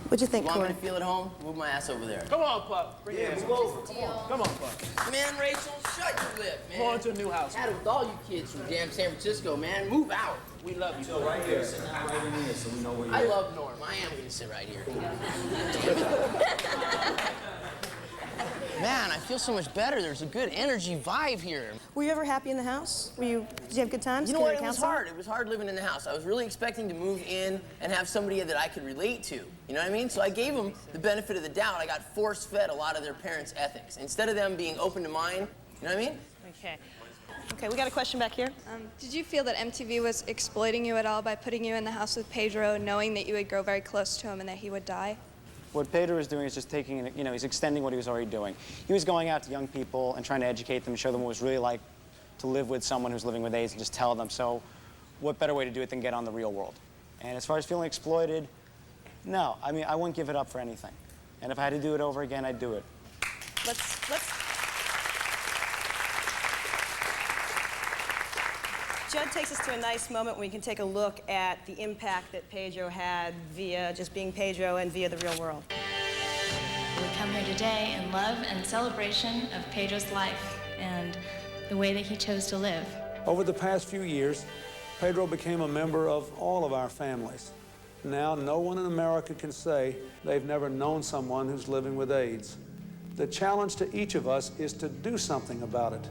What'd you think, Want Corey? me to feel at home? Move my ass over there. Come on, Puck. Bring it move over. Come on, Puck. Man, Rachel, shut your lip, man. Come on to a new house. Had it with all you kids from damn San Francisco, man. Move out. We love you. So right here. Right in here, so we know where you are. I love Norm. I am going to sit right here. Man, I feel so much better. There's a good energy vibe here. Were you ever happy in the house? Did you have good times? You know what? It was hard. It was hard living in the house. I was really expecting to move in and have somebody that I could relate to. You know what I mean? So I gave them the benefit of the doubt. I got force-fed a lot of their parents' ethics. Instead of them being open to mine, you know what I mean? Okay. Okay, we got a question back here. Did you feel that MTV was exploiting you at all by putting you in the house with Pedro, knowing that you would grow very close to him and that he would die? What Pedro is doing is just taking, he's extending what he was already doing. He was going out to young people and trying to educate them, show them what it was really like to live with someone who's living with AIDS and just tell them. So what better way to do it than get on the real world? And as far as feeling exploited, no. I mean, I wouldn't give it up for anything. And if I had to do it over again, I'd do it. Judd takes us to a nice moment when we can take a look at the impact that Pedro had via just being Pedro and via the real world. We come here today in love and celebration of Pedro's life and the way that he chose to live. Over the past few years, Pedro became a member of all of our families. Now, no one in America can say they've never known someone who's living with AIDS. The challenge to each of us is to do something about it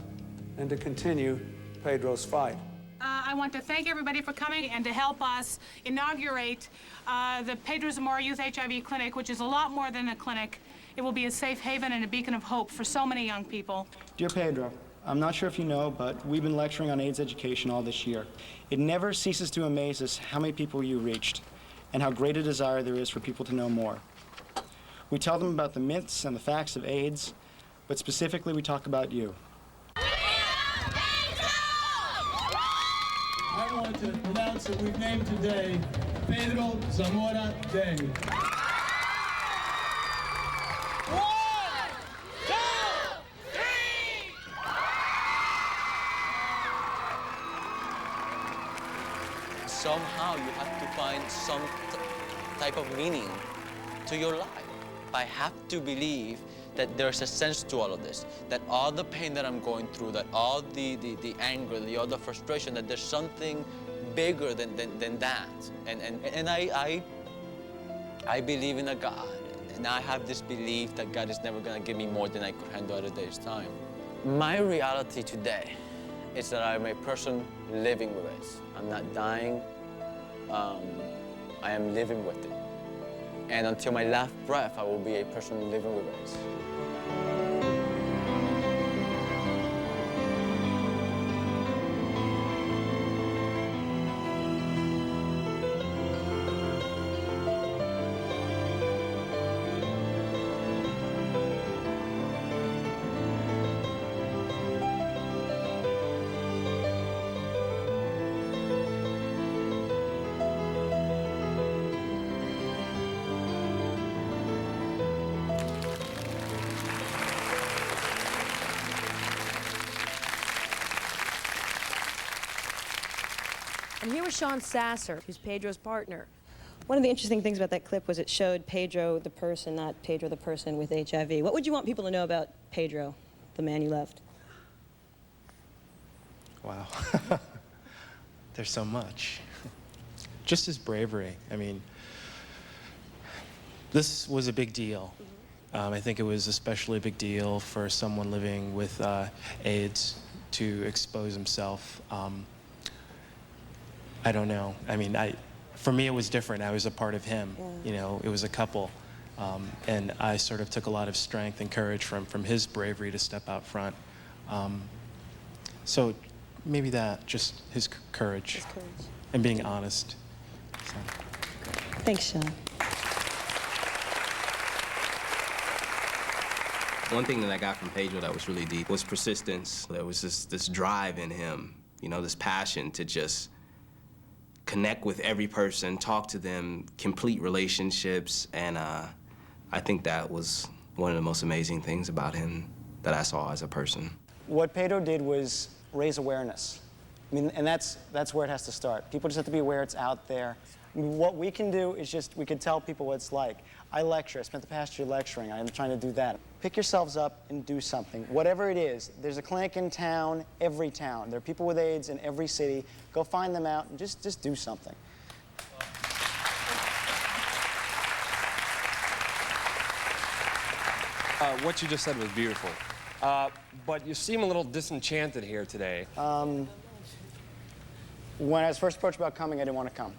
and to continue Pedro's fight. I want to thank everybody for coming and to help us inaugurate the Pedro Zamora Youth HIV Clinic, which is a lot more than a clinic. It will be a safe haven and a beacon of hope for so many young people. Dear Pedro, I'm not sure if you know, but we've been lecturing on AIDS education all this year. It never ceases to amaze us how many people you reached and how great a desire there is for people to know more. We tell them about the myths and the facts of AIDS, but specifically we talk about you. I want to announce that we've named today Pedro Zamora Day. 1, 2, 3! Somehow you have to find some type of meaning to your life. I have to believe that there's a sense to all of this, that all the pain that I'm going through, that all the anger, all the frustration, that there's something bigger than that. And I believe in a God, and I have this belief that God is never gonna give me more than I could handle at a day's time. My reality today is that I'm a person living with AIDS. I'm not dying, I am living with it. And until my last breath, I will be a person living with AIDS. And here was Sean Sasser, who's Pedro's partner. One of the interesting things about that clip was it showed Pedro the person, not Pedro the person with HIV. What would you want people to know about Pedro, the man you loved? Wow. There's so much. Just his bravery. I mean, this was a big deal. I think it was especially a big deal for someone living with AIDS to expose himself. I don't know. I mean, for me, it was different. I was a part of him. Yeah. You know, it was a couple. And I sort of took a lot of strength and courage from his bravery to step out front. So maybe that, just his courage. His courage. And being honest. So. Thanks, Sean. One thing that I got from Pedro that was really deep was persistence. There was this drive in him, you know, this passion to just connect with every person, talk to them, complete relationships, and I think that was one of the most amazing things about him that I saw as a person. What Pedro did was raise awareness. I mean, and that's where it has to start. People just have to be aware it's out there. I mean, what we can do is just, we can tell people what it's like. I lecture, I spent the past year lecturing, I'm trying to do that. Pick yourselves up and do something. Whatever it is, there's a clinic in town, every town. There are people with AIDS in every city. Go find them out and just do something. What you just said was beautiful. But you seem a little disenchanted here today. When I was first approached about coming, I didn't want to come.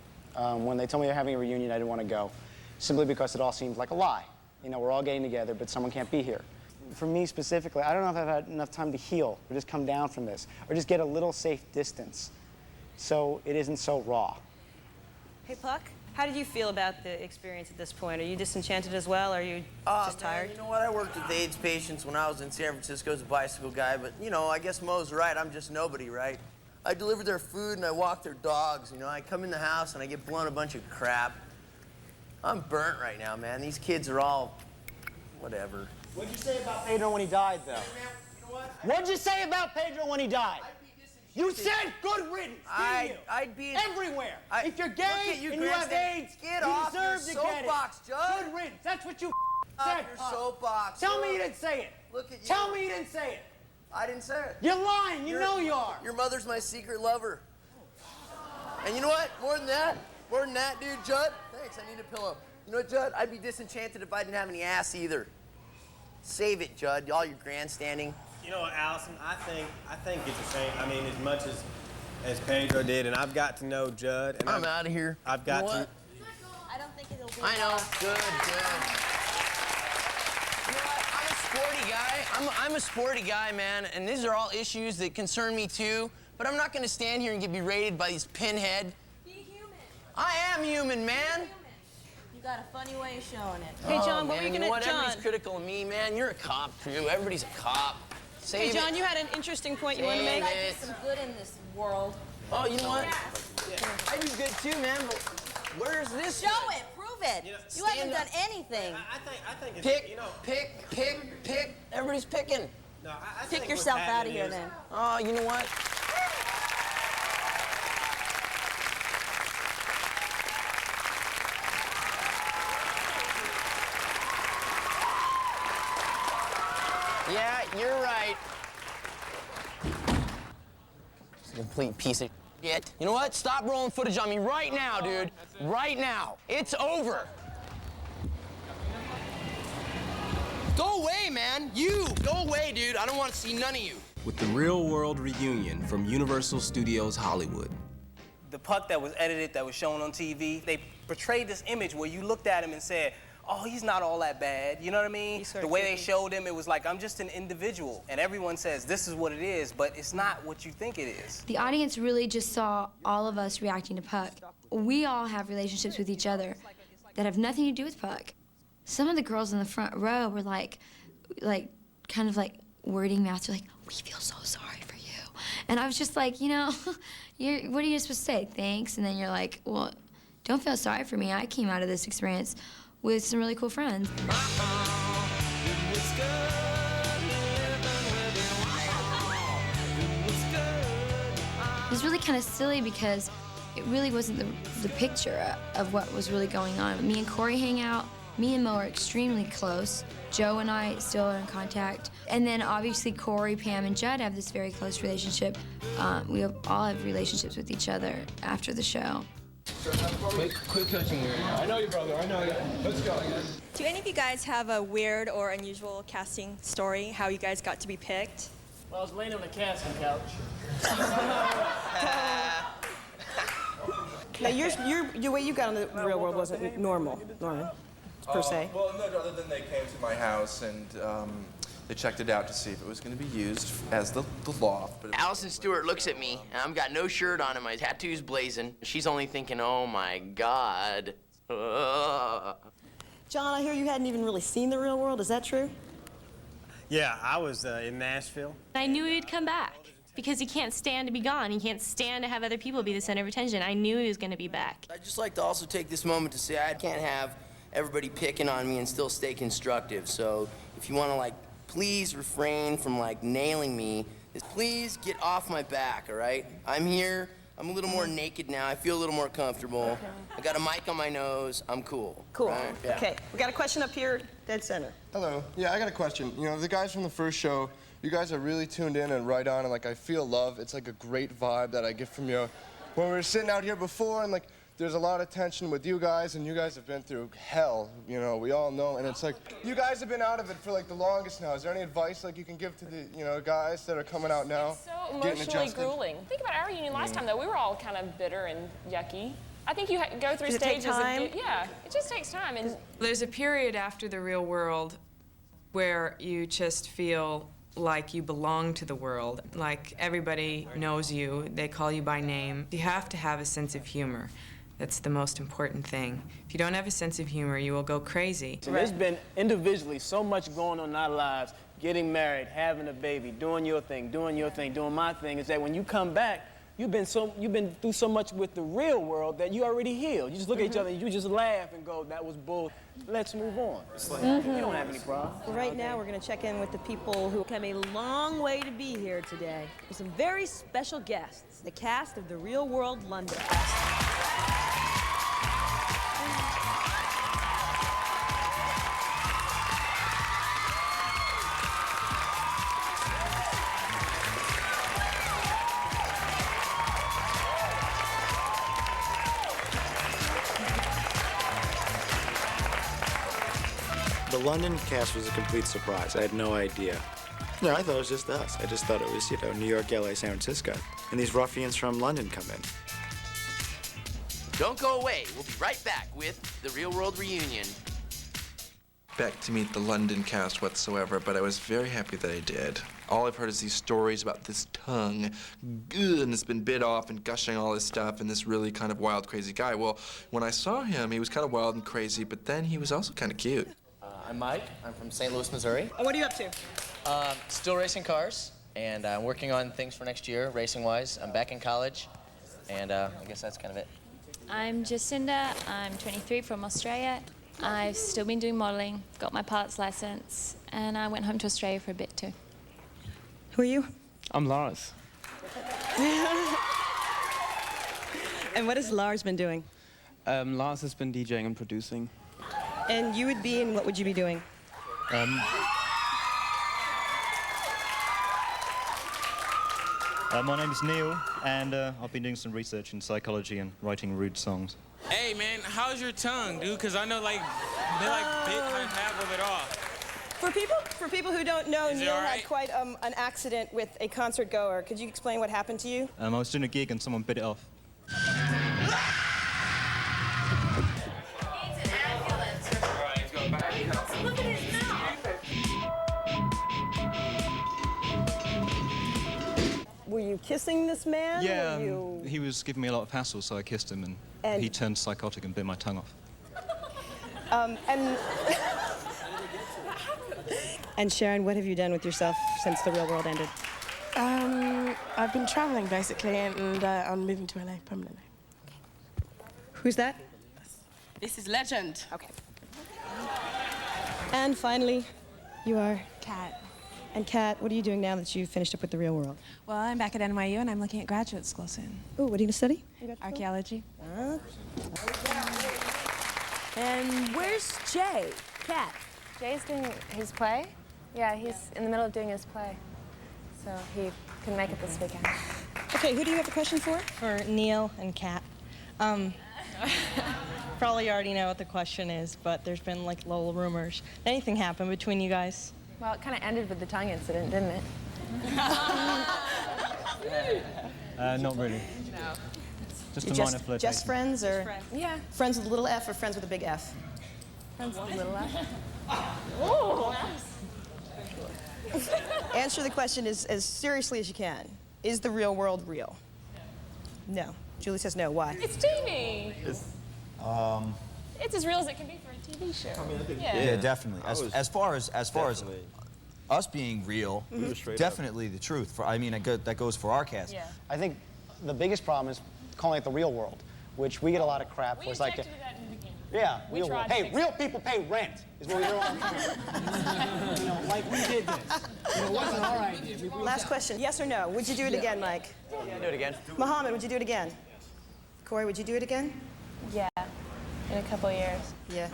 When they told me they're having a reunion, I didn't want to go, simply because it all seemed like a lie. You know, we're all getting together, but someone can't be here. For me specifically, I don't know if I've had enough time to heal or just come down from this, or just get a little safe distance so it isn't so raw. Hey, Puck, how did you feel about the experience at this point? Are you disenchanted as well, or are you just tired? You know what, I worked with AIDS patients when I was in San Francisco as a bicycle guy, but, you know, I guess Mo's right, I'm just nobody, right? I deliver their food and I walk their dogs. You know, I come in the house and I get blown a bunch of crap. I'm burnt right now, man. These kids are all whatever. What'd you say about Pedro when he died, though? What'd you say about Pedro when he died? You said good riddance, didn't you? I'd be everywhere. If you're gay and you have AIDS, get you off your deserve to get it. soapbox, Judd. Good riddance. That's what you Off said. your soapbox. Tell me you didn't say it. Look at you. Tell me you didn't say it. I didn't say it. You're lying. You know you are. Your mother's my secret lover. And you know what? More than that, dude, Judd. Thanks. I need a pillow. You know what, Judd? I'd be disenchanted if I didn't have any ass either. Save it, Judd. All your grandstanding. You know what, Allison? I think it's the same. I mean, as much as Pedro did, and I've got to know Judd. And I'm out of here. I've got to. I don't think it'll be. I know. Good. You know what? I'm a sporty guy. I'm a sporty guy, man, and these are all issues that concern me too. But I'm not going to stand here and get berated by these pinhead. Be human. I am human, man. You got a funny way of showing it. Hey, John, what were you gonna? Everybody's critical of me, man. You're a cop, too. Everybody's a cop. Save Hey, John, it. you had an interesting point you want to make? I do some good in this world. Oh, you know what? I do good too, man. But where's this? Show it. Prove it. You haven't done anything. I think it's, Pick, you know. pick. Everybody's picking. No, I Pick think yourself what's out of here, happening is- then. Oh, you know what? Yeah, you're right. It's a complete piece of shit. You know what? Stop rolling footage on me right now, dude. Right now. It's over. Go away, man. You, go away, dude. I don't want to see none of you. With the Real World Reunion from Universal Studios Hollywood. The Puck that was edited, that was shown on TV, they portrayed this image where you looked at him and said, oh, he's not all that bad. You know what I mean? The way they showed him, it was like, I'm just an individual. And everyone says, this is what it is, but it's not what you think it is. The audience really just saw all of us reacting to Puck. We all have relationships with each other that have nothing to do with Puck. Some of the girls in the front row were like kind of like wording mouths, like, we feel so sorry for you. And I was just like, you know, what are you supposed to say? Thanks. And then you're like, well, don't feel sorry for me. I came out of this experience with some really cool friends. It was really kind of silly because it really wasn't the picture of what was really going on. Me and Corey hang out. Me and Mo are extremely close. Joe and I still are in contact. And then obviously Corey, Pam, and Judd have this very close relationship. We all have relationships with each other after the show. Quit touching me right now. I know you, brother. I know you. Let's go. Do any of you guys have a weird or unusual casting story, how you guys got to be picked? Well, I was laying on the casting couch. Now, your way you got on the Real World wasn't normal, Norman, per se. Well, no, other than they came to my house and they checked it out to see if it was going to be used as the loft. But Allison Stewart looks at me, and I've got no shirt on and my tattoo's blazing. She's only thinking, oh my God. John, I hear you hadn't even really seen the Real World. Is that true? Yeah, I was in Nashville. I knew he would come back because he can't stand to be gone. He can't stand to have other people be the center of attention. I knew he was going to be back. I'd just like to also take this moment to say I can't have everybody picking on me and still stay constructive. So if you want to, like, please refrain from, like, nailing me. Just please get off my back, all right? I'm here. I'm a little more naked now. I feel a little more comfortable. Okay. I got a mic on my nose. I'm cool. Cool. Right? Yeah. Okay, we got a question up here, dead center. Hello. Yeah, I got a question. You know, the guys from the first show, you guys are really tuned in and right on, and, like, I feel love. It's, like, a great vibe that I get from you. When we were sitting out here before, and, like, there's a lot of tension with you guys, and you guys have been through hell, you know, we all know, and it's like, you guys have been out of it for, like, the longest now. Is there any advice, like, you can give to the, you know, guys that are coming out now? So emotionally grueling. Think about our reunion last time, though. We were all kind of bitter and yucky. I think you go through Does it take stages time? yeah, it just takes time. And There's a period after the Real World where you just feel like you belong to the world, like everybody knows you, they call you by name. You have to have a sense of humor. That's the most important thing. If you don't have a sense of humor, you will go crazy. So there's been individually so much going on in our lives, getting married, having a baby, doing your thing, doing my thing, is that when you come back, You've been through so much with the real world that you already healed. You just look at each other and you just laugh and go, that was bull. Let's move on. You don't have any problem. Well, right now, we're going to check in with the people who Come a long way to be here today with some very special guests, the cast of The Real World London. The London cast was a complete surprise. I had no idea. No, I thought it was just us. I just thought it was, New York, LA, San Francisco. And these ruffians from London come in. Don't go away. We'll be right back with The Real World Reunion. Back to meet the London cast whatsoever, but I was very happy that I did. All I've heard is these stories about this tongue, and it's been bit off and gushing all this stuff, and this really kind of wild, crazy guy. Well, when I saw him, he was kind of wild and crazy, but then he was also kind of cute. I'm Mike. I'm from St. Louis, Missouri. And what are you up to? Still racing cars, and I'm working on things for next year, racing-wise. I'm back in college, and I guess that's kind of it. I'm Jacinda. I'm 23 from Australia. I've still been doing modeling, got my pilot's license, and I went home to Australia for a bit too. Who are you? I'm Lars. And what has Lars been doing? Lars has been DJing and producing. And you would be, and what would you be doing? My name is Neil, and I've been doing some research in psychology and writing rude songs. Hey, man, how's your tongue, dude? Because I know, they bit half of it off. For people who don't know, Is it Neil all had right? quite an accident with a concert goer. Could you explain what happened to you? I was doing a gig and someone bit it off. Were you kissing this man? Yeah, Were you... he was giving me a lot of hassle, so I kissed him, and he turned psychotic and bit my tongue off. And Sharon, what have you done with yourself since The Real World ended? I've been traveling basically, and I'm moving to LA permanently. Who's that? This is Legend. Okay. And finally, you are? Kat. And Kat, what are you doing now that you've finished up with The Real World? Well, I'm back at NYU and I'm looking at graduate school soon. Oh, what are you going to study? Archaeology. And where's Jay? Kat. Jay's doing his play. Yeah, he's in the middle of doing his play. So he couldn't make it this weekend. Okay, who do you have a question for? For Neil and Kat. Probably already know what the question is, but there's been like little rumors. Anything happen between you guys? Well, it kind of ended with the tongue incident, didn't it? Not really. No. Just You're a minor flirtation. Just friends, or? Friends. Yeah. Friends with a little F or friends with a big F? Friends with a little F. Answer the question as seriously as you can. Is the real world real? No. Julie says no. Why? It's TV. It's as real as it can be for a TV show. Yeah, definitely. As far as us being real, definitely the truth. That goes for our cast. Yeah. I think the biggest problem is calling it The Real World, which we get a lot of crap for. It's like, that in the beginning. yeah, We real world. tried to Hey, fix real people pay rent, is what we hear all the time. Like we did this. It wasn't our idea. Last question. Yes or no? Would you do it again, Mike? Yeah, do it again. Mohammed, would you do it again? Corey, would you do it again? Yeah. In a couple years. Yeah.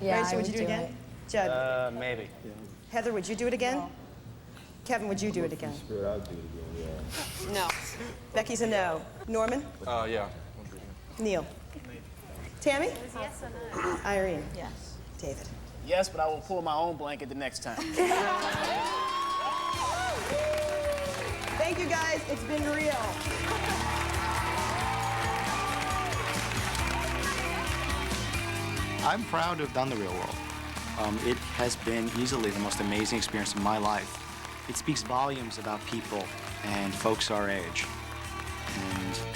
Yeah, Rachel, I would you do it again? Judd? Maybe. Heather, would you do it again? Kevin, would you do it again? I'd do it again, No. Becky's a no. Norman? Yeah. Neil? Tammy? Yes or no? Irene? Yes. David? Yes, but I will pull my own blanket the next time. Thank you, guys. It's been real. I'm proud to have done The Real World. It has been easily the most amazing experience of my life. It speaks volumes about people and folks our age.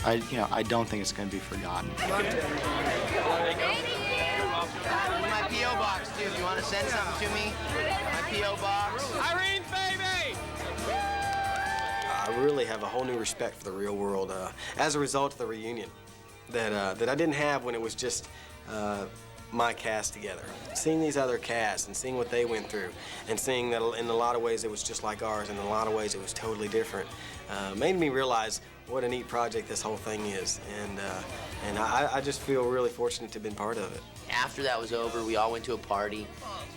And I don't think it's going to be forgotten. My P.O. box, too. If you want to send something to me, my P.O. box. Irene, baby! I really have a whole new respect for the real world as a result of the reunion that I didn't have when it was just my cast together. Seeing these other casts and seeing what they went through and seeing that in a lot of ways it was just like ours and in a lot of ways it was totally different made me realize what a neat project this whole thing is. And I just feel really fortunate to have been part of it. After that was over, we all went to a party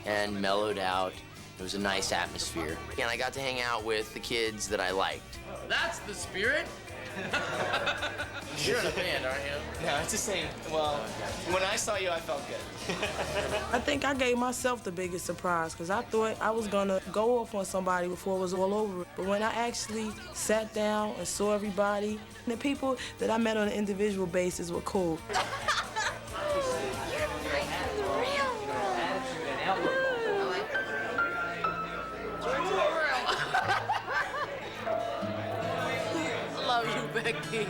and mellowed out. It was a nice atmosphere. And I got to hang out with the kids that I liked. That's the spirit. You're in a band, aren't you? No, it's the same. Well, when I saw you, I felt good. I think I gave myself the biggest surprise because I thought I was gonna go off on somebody before it was all over. But when I actually sat down and saw everybody, the people that I met on an individual basis were cool. Becky.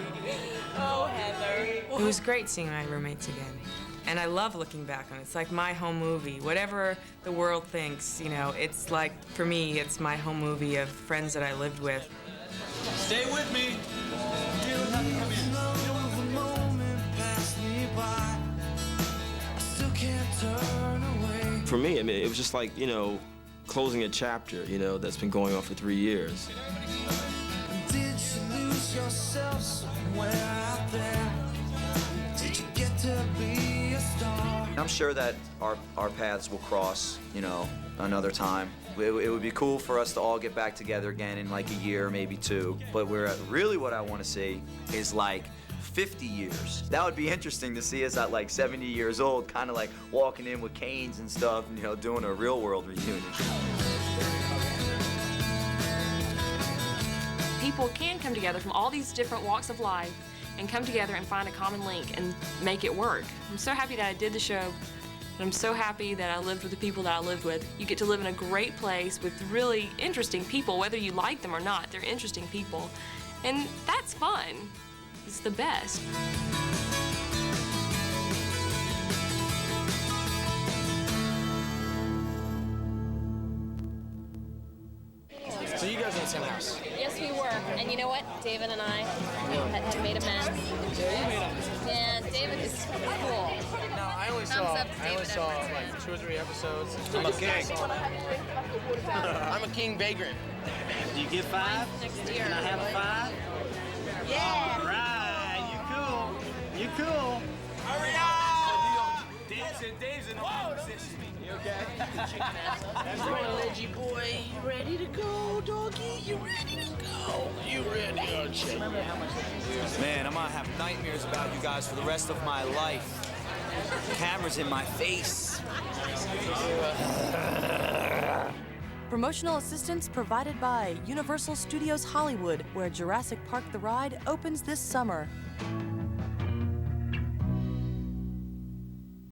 Oh, Heather. It was great seeing my roommates again. And I love looking back on it. It's like my home movie. Whatever the world thinks, you know, it's like, for me, it's my home movie of friends that I lived with. Stay with me. For me, I mean, it was just like, you know, closing a chapter, you know, that's been going on for 3 years. Did you lose yourself somewhere out there? Did you get to be a star? I'm sure that our paths will cross, you know, another time. It would be cool for us to all get back together again in like a year, maybe 2. But really what I want to see is like 50 years. That would be interesting to see us at like 70 years old, kind of like walking in with canes and stuff, you know, doing a real world reunion. People can come together from all these different walks of life and come together and find a common link and make it work. I'm so happy that I did the show, and I'm so happy that I lived with the people that I lived with. You get to live in a great place with really interesting people, whether you like them or not. They're interesting people, and that's fun. It's the best. So you guys are in the same house? Yes, we were. And you know what? David and I had made amends. Yeah, David is cool. No, I only saw like 2 or 3 episodes. I'm a king. I'm a king vagrant. Do you get 5? Next year. Can I have a 5? Yeah. All right, you cool. Hurry up! Dave's in the position. You okay? That's right, Reggie boy. You ready to go, doggy? You ready to go? You ready, aren't you? Man, I'm gonna have nightmares about you guys for the rest of my life. Cameras in my face. Promotional assistance provided by Universal Studios Hollywood, where Jurassic Park the Ride opens this summer.